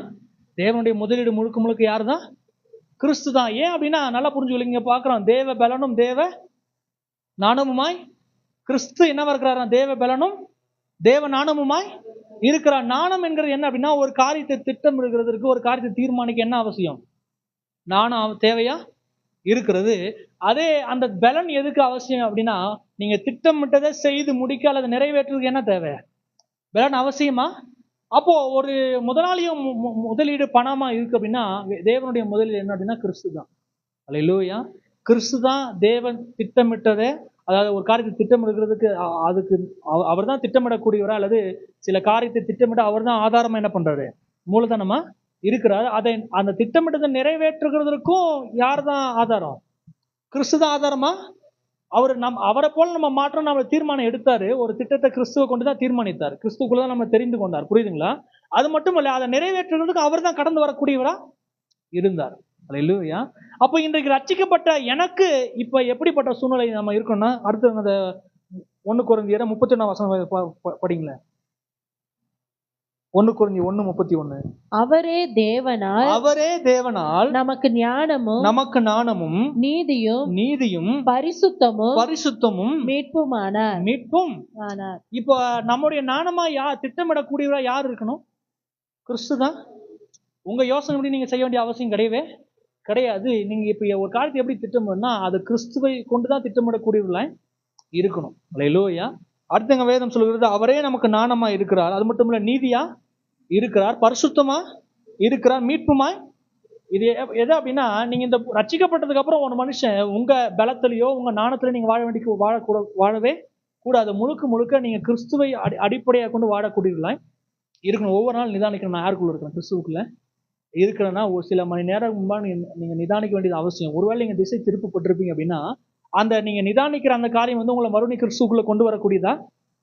[SPEAKER 1] தேவனுடைய முதலீடு முழுக்க யாரு தான்? கிறிஸ்து தான். ஏன் அப்படின்னா நல்லா புரிஞ்சுக்கொள்ளுங்க. பார்க்கிறோம், தேவ பலனும் தேவ ஞானமுமாய் கிறிஸ்து என்னவா இருக்கிறாரா? தேவ பலனும் தேவ ஞானமுமாய் இருக்கிறார். ஞானம் என்கிறது என்ன அப்படின்னா, ஒரு காரியத்தை திட்டமிடுகிறதுக்கு, ஒரு காரியத்தை தீர்மானிக்க என்ன அவசியம்? ஞானம் தேவையா இருக்கிறது. அதே அந்த பலன் எதுக்கு அவசியம் அப்படின்னா, நீங்க திட்டமிட்டதை செய்து முடிக்க அல்லது நிறைவேற்றுறதுக்கு என்ன தேவை? பலன் அவசியமா? அப்போ ஒரு முதலாளியும் முதலீடு பணமா இருக்கு அப்படின்னா, தேவனுடைய முதலீடு என்ன அப்படின்னா கிறிஸ்து தான். அல்லேலூயா. கிறிஸ்து தான் தேவன் திட்டமிட்டதை, அதாவது ஒரு காரியத்தை திட்டமிடுகிறதுக்கு அதுக்கு அவர் தான் திட்டமிடக்கூடியவரா, அல்லது சில காரியத்தை திட்டமிட அவர் தான் ஆதாரமா என்ன பண்றாரு? மூலதனமா இருக்கிறாரு. அதை அந்த திட்டமிட்டதை நிறைவேற்றுகிறதுக்கும் யார் தான் ஆதாரம்? கிறிஸ்து தான் ஆதாரமா? அவரை போல நம்ம மாற்றம் நம்ம தீர்மானம் எடுத்தாரு. ஒரு திட்டத்தை கிறிஸ்துவை கொண்டுதான் தீர்மானித்தார். கிறிஸ்துக்குள்ளதான் நம்ம தெரிந்து கொண்டார். புரியுதுங்களா? அது மட்டும் இல்ல, அதை நிறைவேற்றுறதுக்கு அவர் தான் கடந்து வரக்கூடியவரா இருந்தார். அல்லேலூயா. அப்ப இன்றைக்கு ரட்சிக்கப்பட்ட எனக்கு இப்ப எப்படிப்பட்ட சூழ்நிலை நம்ம இருக்கோம்னா, அடுத்து அந்த 1 கொரிந்தியர் 31 வசனம் படிங்களேன். 1 கொரிந்தியர் 1:31.
[SPEAKER 2] அவரே தேவனால் நமக்கு ஞானமும் நீதியும் பரிசுத்தமும் மீட்புமானார்.
[SPEAKER 1] இப்ப நம்முடைய ஞானமா திட்டமிடக்கூடியவரா யார் இருக்கணும்? கிறிஸ்து தான். உங்க யோசனை நீங்க செய்ய வேண்டிய அவசியம் கிடையாது. நீங்க இப்ப ஒரு காரியத்தை எப்படி திட்டமிடனா, அது கிறிஸ்துவை கொண்டுதான் திட்டமிடக்கூடியவர்களா இருக்கணும். அல்லேலூயா. அடுத்தங்க வேதம் சொல்கிறது, அவரே நமக்கு ஞானமா இருக்கிறார். அது மட்டும் இல்ல, நீதியா இருக்கிறார், பரிசுத்தமா இருக்கிறார், மீட்புமாய். இது எது அப்படின்னா, நீங்க இந்த ரட்சிக்கப்பட்டதுக்கு அப்புறம் ஒரு மனுஷன் உங்க பலத்திலேயோ உங்க ஞானத்திலேயோ நீங்க வாழவே கூடாது. முழுக்க நீங்க கிறிஸ்துவை அடிப்படையாக கொண்டு வாழக்கூடியவர்களா இருக்கணும். ஒவ்வொரு நாள் நிதானிக்கணும், நான் யாருக்குள்ள இருக்கிறேன்? கிறிஸ்துவுக்குள்ள இருக்கிறேன்னா ஒரு சில மணி நேரம் முன்பா நீங்க நிதானிக்க வேண்டியது அவசியம். ஒருவேளை நீங்க திசை திருப்பப்பட்டிருப்பீங்க அப்படின்னா, அந்த நீங்க நிதானிக்கிற அந்த காரியம் உங்களை மறுபடியும் கிறிஸ்துக்குள்ள கொண்டு வரக்கூடியதா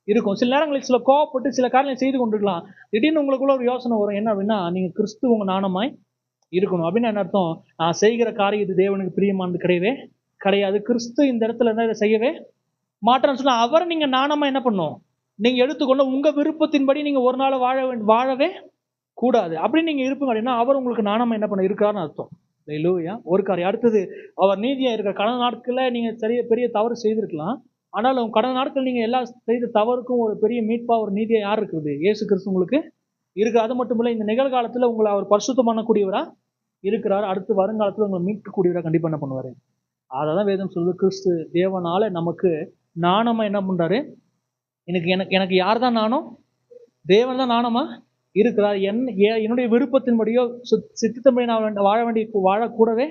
[SPEAKER 1] இருக்கும். சில நேரங்களில் சில கோவப்பட்டு சில காரியங்களை செய்து கொண்டிருக்கலாம். திடீர்னு உங்களுக்குள்ள ஒரு யோசனை வரும், என்ன அப்படின்னா, நீங்க கிறிஸ்து உங்க ஞானமாய் இருக்கணும் அப்படின்னு என்ன அர்த்தம்? நான் செய்கிற காரியம் இது தேவனுக்கு பிரியமானது கிடையாது. கிறிஸ்து இந்த இடத்துல என்ன செய்யவே மாற்றம்னு சொன்னா, அவரை நீங்க ஞானமா என்ன பண்ணும்? நீங்க எடுத்துக்கொண்டு உங்க விருப்பத்தின்படி நீங்க ஒரு நாள் வாழவே கூடாது. அப்படி நீங்க இருப்பீங்க அப்படின்னா, அவர் உங்களுக்கு ஞானமா என்ன பண்ண இருக்கிறாருன்னு அர்த்தம். அல்லேலூயா. ஒரு காரியம். அடுத்தது, அவர் நீதியா இருக்கிற. கடந்த நாட்கள்ல நீங்க பெரிய தவறு செய்திருக்கலாம். ஆனாலும் கடந்த நாட்கள் நீங்க எல்லா செய்த தவறுக்கும் ஒரு பெரிய மீட்பா ஒரு நீதியா யார் இருக்குது? இயேசு கிறிஸ்து உங்களுக்கு இருக்கு. அது மட்டும் இல்ல, இந்த நிகழ்காலத்துல உங்களை அவர் பரிசுத்தம் பண்ணக்கூடியவரா இருக்கிறார். அடுத்து வருங்காலத்துல உங்களை மீட்கக்கூடியவரா கண்டிப்பா என்ன பண்ணுவாரு? அததான் வேதம் சொல்லுது, கிறிஸ்து தேவனால நமக்கு நாணமா என்ன பண்றாரு? எனக்கு எனக்கு எனக்கு யார் தான் நாணம்? தேவன் தான் நாணமா இருக்கிறார். என்னுடைய விருப்பத்தின்படியோ சித்தத்தின்படி நான் வாழக்கூடவே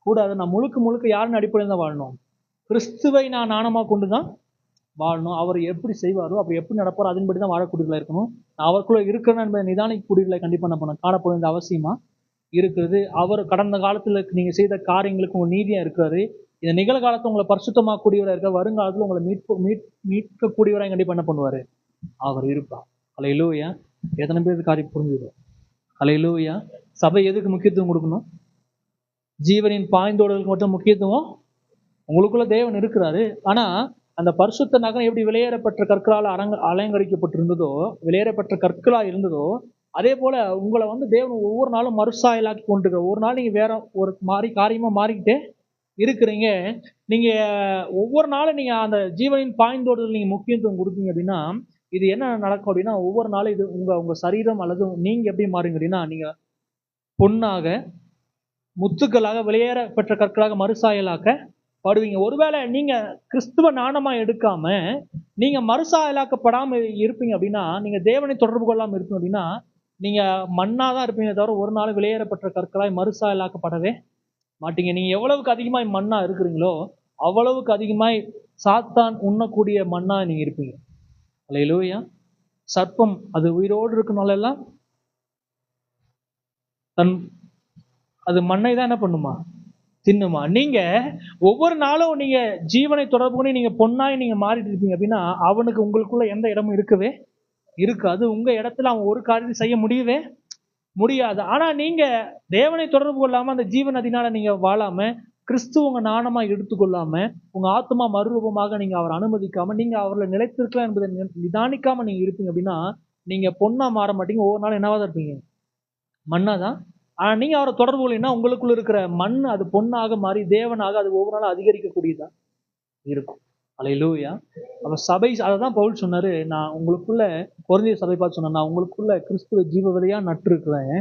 [SPEAKER 1] கூடாது. நான் முழுக்க முழுக்க யாருன்னு அடிப்படையில் தான் வாழணும்? கிறிஸ்துவை நான் நாணமா கொண்டுதான் வாழணும். அவர் எப்படி செய்வாரோ, அப்படி எப்படி நடப்பாரோ அதன்படி தான் வாழக்கூடியவர்களா இருக்கணும். அவருக்குள்ள இருக்கிறேன் என்பதை நிதானிக்கக்கூடியவர்களை கண்டிப்பா என்ன பண்ண காணப்பட வேண்டிய அவசியமா இருக்கிறது. அவர் கடந்த காலத்துல நீங்க செய்த காரியங்களுக்கு உங்க நீதியா இருக்கிறாரு. இந்த நிகழ்காலத்தை உங்களை பரிசுத்தமாக்கூடியவரா இருக்க, வருங்காலத்துல உங்களை மீட்கக்கூடியவராக கண்டிப்பா என்ன பண்ணுவாரு? அவர் இருப்பார். ஹல்லேலூயா. எத்தனை பேருக்கு காரியம் புரிஞ்சுது? ஹல்லேலூயா. சபை எதுக்கு முக்கியத்துவம் கொடுக்கணும்? ஜீவனின் பாய்ந்தோடுதலுக்கு மட்டும் முக்கியத்துவம். உங்களுக்குள்ள தேவன் இருக்கிறாரு. ஆனா அந்த பரிசுத்த நகரம் எப்படி வெளியேறப்பட்ட கற்களால் அலங்கரிக்கப்பட்டிருந்ததோ, வெளியேறப்பட்ட கற்களா இருந்ததோ, அதே போல உங்களை தேவன் ஒவ்வொரு நாளும் மறுசாயலாக்கி கொண்டிருக்கிற. ஒரு நாள் நீங்க வேற ஒரு காரியமா மாறிக்கிட்டே இருக்கிறீங்க. நீங்க ஒவ்வொரு நாளும் நீங்க அந்த ஜீவனின் பாய்ந்தோடுதல் நீங்க முக்கியத்துவம் கொடுத்தீங்க அப்படின்னா, இது என்ன நடக்கும் அப்படின்னா, ஒவ்வொரு நாளும் இது உங்க சரீரம் அல்லது நீங்க எப்படி மாறுங்க அப்படின்னா, நீங்க பொன்னாக, முத்துக்களாக, வெளியேறப்பட்ட கற்களாக மறுசாயலாக்க படுவீங்க. ஒருவேளை நீங்க கிறிஸ்துவ நாணமா எடுக்காம நீங்க மறுசாயலாக்கப்படாம இருப்பீங்க அப்படின்னா, நீங்க தேவனை தொடர்பு கொள்ளாம இருப்பீங்க அப்படின்னா, நீங்க மண்ணாதான் இருப்பீங்க தவிர ஒரு நாள் வெளியேறப்பட்ட கற்களாய் மறுசாயலாக்கப்படவே மாட்டீங்க. நீங்க எவ்வளவுக்கு அதிகமாய் மண்ணா இருக்கிறீங்களோ அவ்வளவுக்கு அதிகமாய் சாத்தான் உண்ணக்கூடிய மண்ணா நீங்க இருப்பீங்க. அல்லேலூயா. சர்ப்பம் அது உயிரோடு இருக்கனால எல்லாம் அது மண்ணை தான் என்ன பண்ணுமா? தின்னுமா? நீங்க ஒவ்வொரு நாளும் நீங்க ஜீவனை தொடர்பு கொண்டு நீங்க பொன்னாய் நீங்க மாறிட்டு இருப்பீங்க அப்படின்னா, அவனுக்கு உங்களுக்குள்ள எந்த இடமும் இருக்கவே இருக்காது. உங்க இடத்துல அவன் ஒரு காரியத்தை செய்ய முடியவே முடியாது. ஆனா நீங்க தேவனை தொடர்பு கொள்ளாம அந்த ஜீவன் அதினால நீங்க வாழாம, கிறிஸ்துவ உங்க நாணமா எடுத்துக்கொள்ளாம, உங்க ஆத்மா மறுரூபமாக நீங்க அவர் அனுமதிக்காம, நீங்க அவர்ல நிலைத்திருக்கலாம் என்பதை நிதானிக்காம நீங்க இருப்பீங்க அப்படின்னா, நீங்க பொண்ணா மாற மாட்டீங்க. ஒவ்வொரு நாளும் என்னவாதான் இருப்பீங்க? மண்ணாதான். ஆனா நீங்க அவரை தொடர்பு கொள்ளீங்கன்னா உங்களுக்குள்ள இருக்கிற மண் அது பொண்ணாக மாறி தேவனாக அது ஒவ்வொரு நாளும் அதிகரிக்கக்கூடியதா இருக்கும். அல்லேலூயா. அப்ப சபை அததான் பவுல் சொன்னாரு, நான் உங்களுக்குள்ள கொரிந்தியர் சபை பார்த்து சொன்னேன், நான் உங்களுக்குள்ள கிறிஸ்துவ ஜீவ விதையா நட்டு இருக்கிறேன்.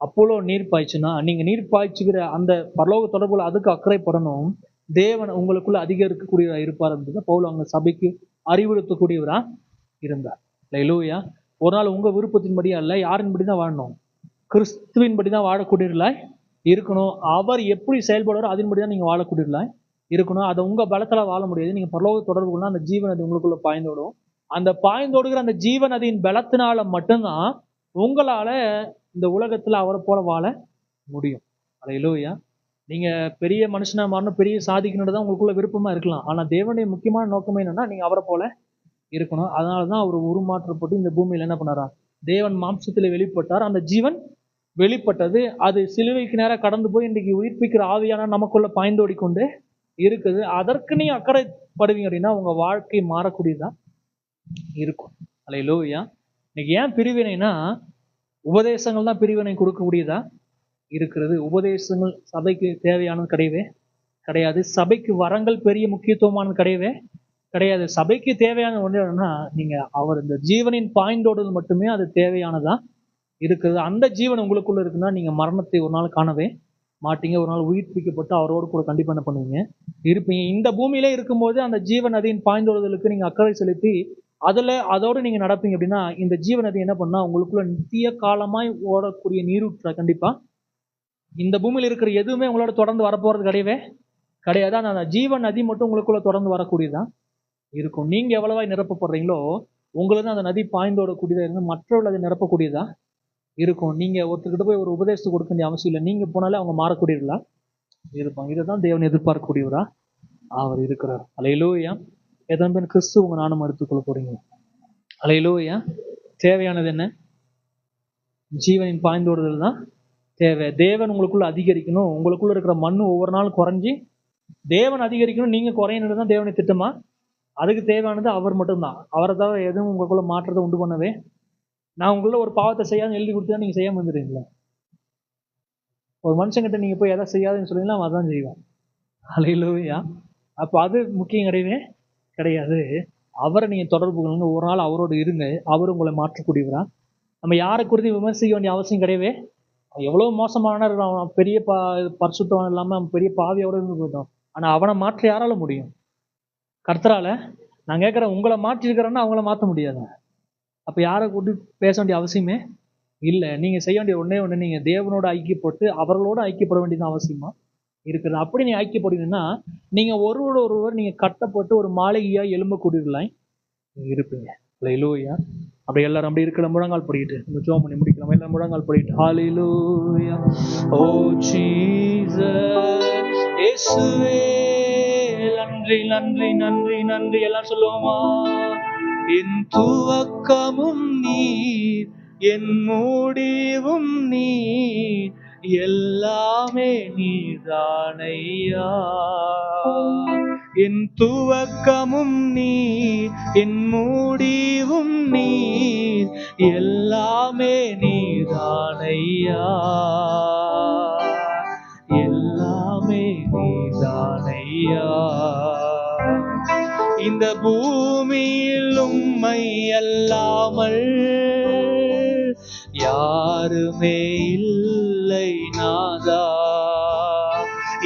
[SPEAKER 1] அப்போலோ நீர் பாய்ச்சுனா, நீங்க நீர் பாய்ச்சுகிற அந்த பரலோக தொடர்புல அதுக்கு அக்கறைப்படணும். தேவன் உங்களுக்குள்ள அதிகரிக்கக்கூடியவரா இருப்பார் என்பது பவுல் அவங்க சபைக்கு அறிவுறுத்தக்கூடியவரா இருந்தார். அல்லேலூயா. ஒரு நாள் உங்க விருப்பத்தின்படி அல்ல, யாரின்படி தான் வாழணும்? கிறிஸ்துவின்படி தான் வாழக்கூடியவர்களாய் இருக்கணும். அவர் எப்படி செயல்படுவாரோ அதன்படி தான் நீங்க வாழக்கூடியவர்களாய் இருக்கணும். அதை உங்க பலத்தால வாழ முடியாது. நீங்க பரலோக தொடர்பு கொள்ளா அந்த ஜீவன் நதி உங்களுக்குள்ள பாய்ந்தோடும். அந்த பாய்ந்தோடுகிற அந்த ஜீவன் நதியின் பலத்தினால மட்டும்தான் உங்களால இந்த உலகத்துல அவரை போல வாழ முடியும். அல்லேலூயா. நீங்க பெரிய மனுஷனா மாறணும், பெரிய சாதிக்கணும் தான் உங்களுக்குள்ள விருப்பமா இருக்கலாம். ஆனா தேவனுடைய முக்கியமான நோக்கமே என்னன்னா, நீங்க அவரை போல இருக்கணும். அதனாலதான் அவர் உருமாற்றப்பட்டு இந்த பூமியில என்ன பண்ணாரா? தேவன் மாம்சத்துல வெளிப்பட்டார். அந்த ஜீவன் வெளிப்பட்டது. அது சிலுவைக்கு நேரம் கடந்து போய் இன்றைக்கு உயிர்ப்பிக்கிற ஆவியான நமக்குள்ள பாய்ந்தோடி கொண்டு இருக்குது. அதற்கு நீங்க அக்கறைப்படுவீங்க அப்படின்னா உங்க வாழ்க்கை மாறக்கூடியதா இருக்கும். அல்லேலூயா. இன்னைக்கு ஏன் பிரிவினைனா, உபதேசங்கள் தான் பிரிவினை கொடுக்கக்கூடியதா இருக்கிறது. உபதேசங்கள் சபைக்கு தேவையானது கிடையவே கிடையாது. சபைக்கு வரங்கள் பெரிய முக்கியத்துவமானது கிடையவே கிடையாது. சபைக்கு தேவையான ஒன்று என்னன்னா, நீங்க அவர் இந்த ஜீவனின் பாய்ந்தோடுதல் மட்டுமே அது தேவையானதா இருக்குது. அந்த ஜீவன் உங்களுக்குள்ள இருக்குன்னா நீங்க மரணத்தை ஒரு நாள் காணவே மாட்டீங்க. ஒரு நாள் உயிர்ப்பிக்கப்பட்டு அவரோடு கூட கண்டிப்பா என்ன பண்ணுவீங்க? இருப்பீங்க. இந்த பூமியிலே இருக்கும்போது அந்த ஜீவ நதியின் பாய்ந்தோடுதலுக்கு நீங்க அக்கறை செலுத்தி அதோடு நீங்க நடப்பீங்க அப்படின்னா, இந்த ஜீவ நதி என்ன பண்ணா உங்களுக்குள்ள நித்திய காலமாய் ஓடக்கூடிய நீரூற்ற கண்டிப்பா இந்த பூமியில இருக்கிற எதுவுமே உங்களோட தொடர்ந்து வரப்போறது கிடையவே கிடையாது. அந்த ஜீவ நதி மட்டும் உங்களுக்குள்ள தொடர்ந்து வரக்கூடியதான் இருக்கும். நீங்க எவ்வளவாய் நிரப்பப்படுறீங்களோ உங்களுக்கு அந்த நதி பாய்ந்தோடக்கூடியதா இருந்து மற்றவர்கள் அதை நிரப்பக்கூடியதா இருக்கும். நீங்க ஒருத்தர்கிட்ட போய் ஒரு உபதேசத்தை கொடுக்க வேண்டிய அவசியம் இல்லை. நீங்க போனாலே அவங்க மாறக்கூடியவர்களா இருப்பாங்க. இதைதான் தேவன் எதிர்பார்க்கக்கூடியவரா அவர் இருக்கிறார். அல்லேலூயா. எதன் பேர் கிறிஸ்து உங்க நானும் எடுத்துக்கொள்ள போறீங்க. அல்லேலூயா. தேவையானது என்ன? ஜீவனின் பாய்ந்தோடுதல் தான் தேவை. தேவன் உங்களுக்குள்ள அதிகரிக்கணும். உங்களுக்குள்ள இருக்கிற மண்ணு ஒவ்வொரு நாளும் குறைஞ்சி தேவன் அதிகரிக்கணும், நீங்க குறையணும் தான் தேவனை திட்டமா. அதுக்கு தேவையானது அவர் மட்டும்தான். அவரை தவிர எதுவும் உங்களுக்குள்ள மாற்றத்தை உண்டு பண்ணவே. நான் உங்களுக்குள்ள ஒரு பாவத்தை செய்யாதுன்னு எழுதி கொடுத்தா நீங்க செய்யாம வந்துடுறீங்களா? ஒரு மனுஷங்கிட்ட நீங்க போய் எதை செய்யாதுன்னு சொல்றீங்களா, அவன் அதான் செய்வான். அல்லேலூயா. அப்ப அது முக்கியம் கிடையவே கிடையாது. அவரை நீங்க தொடர்பு கொள்ளுங்க, ஒரு நாள் அவரோடு இருங்க, அவர் உங்களை மாற்றக்கூடியவரா. நம்ம யாரை குறித்து விமர்சிக்க வேண்டிய அவசியம் கிடையவே. எவ்வளவு மோசமான அவன் பெரிய பரிசுத்தம் இல்லாம அவன் பெரிய பாவியோட இருந்து போயிட்டான். ஆனா அவனை மாற்ற யாரால முடியும்? கர்த்தரால. நான் கேட்கிறேன், உங்களை மாற்றி இருக்கிறேன்னா அவங்கள மாற்ற முடியாது. அப்ப யாரை கூட்டி பேச வேண்டிய அவசியமே இல்ல. நீங்க செய்ய வேண்டிய ஒண்ணு, நீங்க தேவனோட ஐக்கியப்பட்டு அவர்களோட ஐக்கியப்பட வேண்டியது அவசியமா இருக்குது. அப்படி நீங்க ஐக்கியப்படுவீங்கன்னா நீங்க ஒருவர் நீங்க கட்டப்பட்டு ஒரு மாளிகையா எழும்பக்கூடியவர்களாய் இருப்பீங்க. ஹல்லேலூயா. அப்படி எல்லாரும் அப்படி இருக்கிற முழங்கால் படிக்கிட்டு நம்ம ஜெபம் பண்ணி முடிக்கலாம். எல்லாரும் முழங்கால் படிக்கிட்டு ஹல்லேலூயா. ஓ ஜீசஸ், இயேசுவே நன்றி நன்றி நன்றி நன்றி. எல்லாம் சொல்லுவோமா? என் துவக்கமும் நீர், என் முடிவும் நீர், எல்லாமே நீதானையா. என் துவக்கமும் நீர், என் முடிவும் நீர், எல்லாமே நீதானையா. எல்லாமே நீதானையா. இந்த பூமியில் உம்மை அல்லாமல் யாருமே இல்லை நாதா.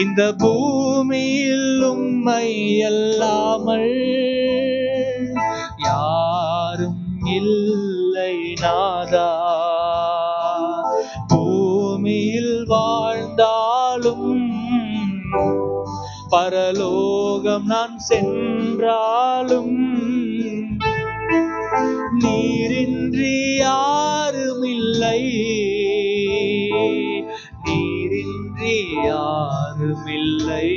[SPEAKER 1] இந்த பூமியில் உம்மை அல்லாமல் யாரும் இல்லை நாதா. பூமியில் வாழ்ந்தாலும் பரலோகம் நான் சென்றாலும் நீரின்றி யாரும் இல்லை, நீரின்றி யாரும் இல்லை.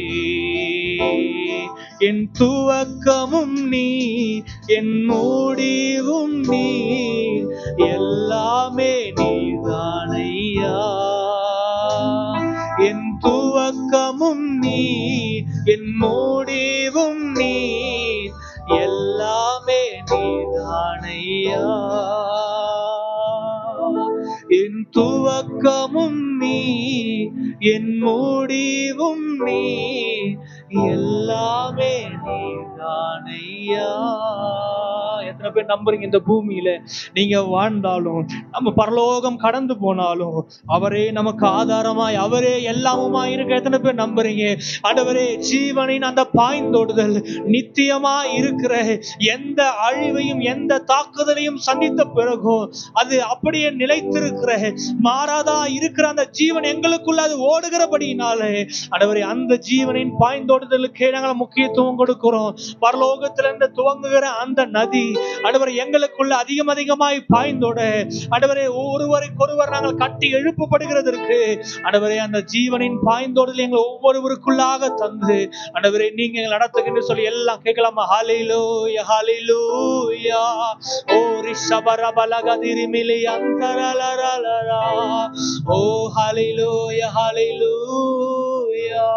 [SPEAKER 1] என் துவக்கமும் நீர், என் முடிவும் நீர், எல்லாமே நீதானையா. என் துவக்கமும் நீர், என் முடிவும் நீர், எல்லாமே நீதானையா. என் துவக்கமும் நீர், என் முடிவும் நீர், எல்லாமே நீதானையா. எத்தனை பேர் நம்புறீங்க? இந்த பூமியில நீங்க வாழ்ந்தாலும், நம்ம பரலோகம் கடந்து போனாலும் அவரே நமக்கு ஆதாரமாய், அவரே எல்லாமுமாய் இருக்க எத்தனை பேர் நம்புறீங்க? ஆண்டவரே, ஜீவனின் அந்த பாய்ந்தோடுதல் நித்தியமா இருக்கிற எந்த அழிவையும் எந்த தாக்குதலையும் சந்தித்த பிறகும் அது அப்படியே நிலைத்திருக்கிற மாறாதா இருக்கிற அந்த ஜீவன் எங்களுக்குள்ள அது ஓடுகிறபடினாலே ஆண்டவரே, அந்த ஜீவனின் பாய்ந்தோடுதலுக்கே நாங்கள் முக்கியத்துவம் கொடுக்கிறோம். பரலோகத்திலிருந்து துவங்குகிற அந்த நதி ஆண்டவரே எங்களுக்குள்ள அதிகமாய் பாய்ந்தோட ஆண்டவரே ஒருவருக்கொருவர் நாங்கள் கட்டி எழுப்பப்படுகிறதற்கு ஆண்டவரே அந்த ஜீவனின் பாய்ந்தோடுதல் எங்கள் ஒவ்வொருவருக்குள்ளாக தந்து ஆண்டவரே நீங்க எங்களை நடத்துகின்ற சொல்லி எல்லாம் கேட்கலாமா? ஹல்லேலூயா ஹல்லேலூயா. ஓ ரிஷபரபலகதிரிமிலி அந்தரலரலரா. ஓ ஹல்லேலூயா ஹல்லேலூயா.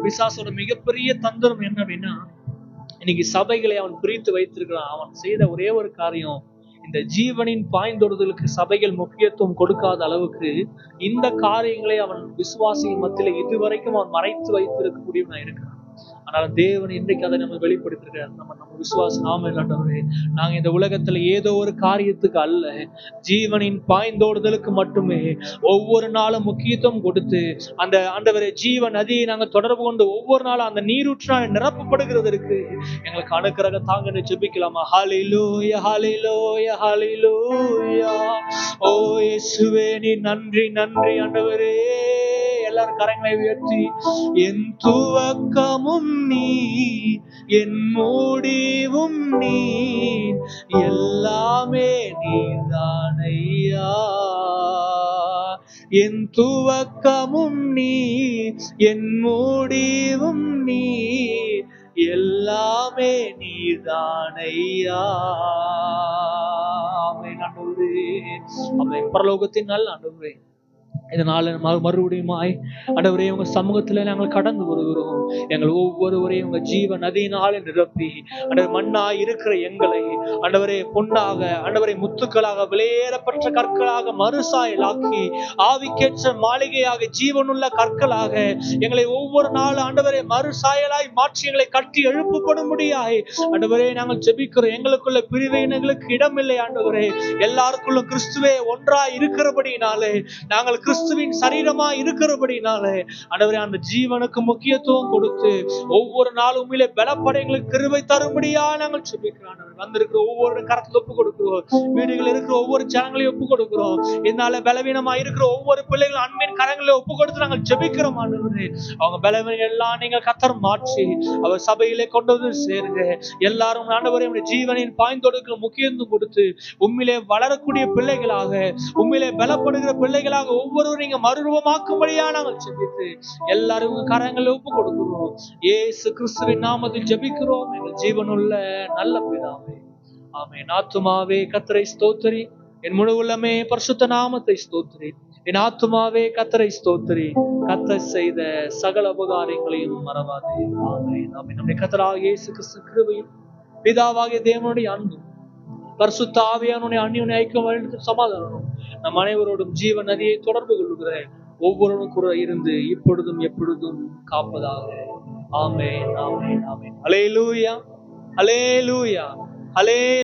[SPEAKER 1] பிசாசோட மிகப்பெரிய தந்திரம் என்ன அப்படின்னா, இன்னைக்கு சபைகளை அவன் பிரித்து வைத்திருக்கிறான். அவன் செய்த ஒரே ஒரு காரியம், இந்த ஜீவனின் பாய்ந்தோடுதலுக்கு சபைகள் முக்கியத்துவம் கொடுக்காத அளவுக்கு இந்த காரியங்களை அவன் விசுவாசிகள் மத்தியில இதுவரைக்கும் அவன் மறைத்து வைத்திருக்கக்கூடியவனா இருக்கிறான். ஆனால் தேவன் இன்றைக்கு அதை நம்ம வெளிப்படுத்திருக்கிறார். நம்ம விசுவாச நாம இல்லாட்டவரே, நாங்க இந்த உலகத்துல ஏதோ ஒரு காரியத்துக்கு அல்ல, ஜீவனின் பாய்ந்தோடுதலுக்கு மட்டுமே ஒவ்வொரு நாளும் முக்கியத்துவம் கொடுத்து அந்த ஆண்டவரே ஜீவ நதியை நாங்க தொடர்பு கொண்டு ஒவ்வொரு நாளும் அந்த நீரூற்றினால் நிரப்பப்படுகிறதற்கு எங்களுக்கு அனுக்கிரகம் தாங்க ஜெபிக்கலாமா? ஹல்லேலூயா ஹல்லேலூயா ஹல்லேலூயா. ஓ இயேசுவே, நீ நன்றி நன்றி ஆண்டவரே. எல்லாரும் கரங்களை உயர்த்தி, என் துவக்கமும் நீ, என் முடிவும் நீ, எல்லாமே நீதானையா. என் துவக்கமும் நீ, என் முடிவும் நீ, எல்லாமே நீதானையா. ஆமென் ஆண்டவரே. ஆமென். பரலோகத்தின் நல்ல ஆண்டவரே, இதனால மறுபடியுமாய் ஆண்டவரே உங்க சமூகத்துல நாங்கள் கடந்து வருகிறோம். எங்கள் ஒவ்வொருவரையும் உங்க ஜீவ நதியினாலே நிரப்பி ஆண்டவர் மண்ணாய் இருக்கிற எங்களை ஆண்டவரே பொன்னாக ஆண்டவரை முத்துக்களாக விலையேறப்பட்ட கற்களாக மறுசாயலாக்கி ஆவிக்கேற்ற மாளிகையாக ஜீவனுள்ள கற்களாக எங்களை ஒவ்வொரு நாள் ஆண்டவரை மறுசாயலாய் மாற்றி எங்களை கட்டி எழுப்பப்படும்படியாய் ஆண்டவரே நாங்கள் ஜெபிக்கிறோம். எங்களுக்குள்ள பிரிவினைகளுக்கு இடமில்லை ஆண்டவரே. எல்லாருக்குள்ளும் கிறிஸ்துவே ஒன்றாய் இருக்கிறபடினாலே, நாங்கள் கிறிஸ்துவின் சரீரமா இருக்கிறபடினாலே ஆண்டவரே அந்த ஜீவனுக்கு முக்கியத்துவம் கொடுத்து ஒவ்வொரு நாளும் உண்மையிலே பலப்பட எங்களுக்கு கிருபை தரும்படியா நாங்கள் ஜெபிக்கிறோம். வந்திருக்கிற ஒவ்வொரு கரத்துல ஒப்பு கொடுக்கிறோம். வீடுகளில் இருக்கிற ஒவ்வொரு ஜனங்களையும் ஒப்பு கொடுக்கிறோம். இதனால பலவீனமா இருக்கிற ஒவ்வொரு பிள்ளைகளும் அன்பின் கரங்களை ஒப்பு கொடுத்து நாங்கள் ஜெபிக்கிறோம் ஆண்டவரே. அவங்க பலவீனம் எல்லாம் நீங்க கத்தர் மாற்றி அவர் சபையிலே கொண்டு வந்து சேருங்க. எல்லாரும் ஆண்டவரே ஜீவனின் பாய்ந்தொடுக்கிற முக்கியத்துவம் கொடுத்து உண்மையிலே வளரக்கூடிய பிள்ளைகளாக, உண்மையிலே பலப்படுகிற பிள்ளைகளாக ஒவ்வொருவரும் நீங்க மறுரூபமாக்கும்படியா நாங்கள் ஜெபித்து எல்லாரும் கரங்களை ஒப்பு கொடுக்கிறோம். இயேசு கிறிஸ்துவின் நாமத்தில் ஜெபிக்கிறோம் எங்கள் ஜீவனுள்ள நல்ல பிதாவே, ஆமென். ஆத்துமாவே கர்த்தரை ஸ்தோத்திரி, என் முழு உள்ளமே பரிசுத்த நாமத்தை ஸ்தோத்திரி. என் ஆத்துமாவே கர்த்தரை ஸ்தோத்திரி, கர்த்தர் செய்த சகல உபகாரங்களையும் மறவாதே. ஆமென், ஆமென். நம்முடைய கர்த்தராகிய இயேசு கிறிஸ்து கிருபையும் பிதாவாகிய தேவனுடைய அன்பும் பரிசுத்த ஆவியானுடைய அந்நியுடைய ஐக்கியம் சமாதானம் நம் அனைவரோடும் ஜீவ நதியை தொடர்பு கொள்கிற ஒவ்வொருவரும் கூட இருந்து இப்பொழுதும் எப்பொழுதும் காப்பதாக. ஆமென், ஆமென், ஆமென். அல்லேலூயா, அல்லேலூயா, அல்லேலூயா.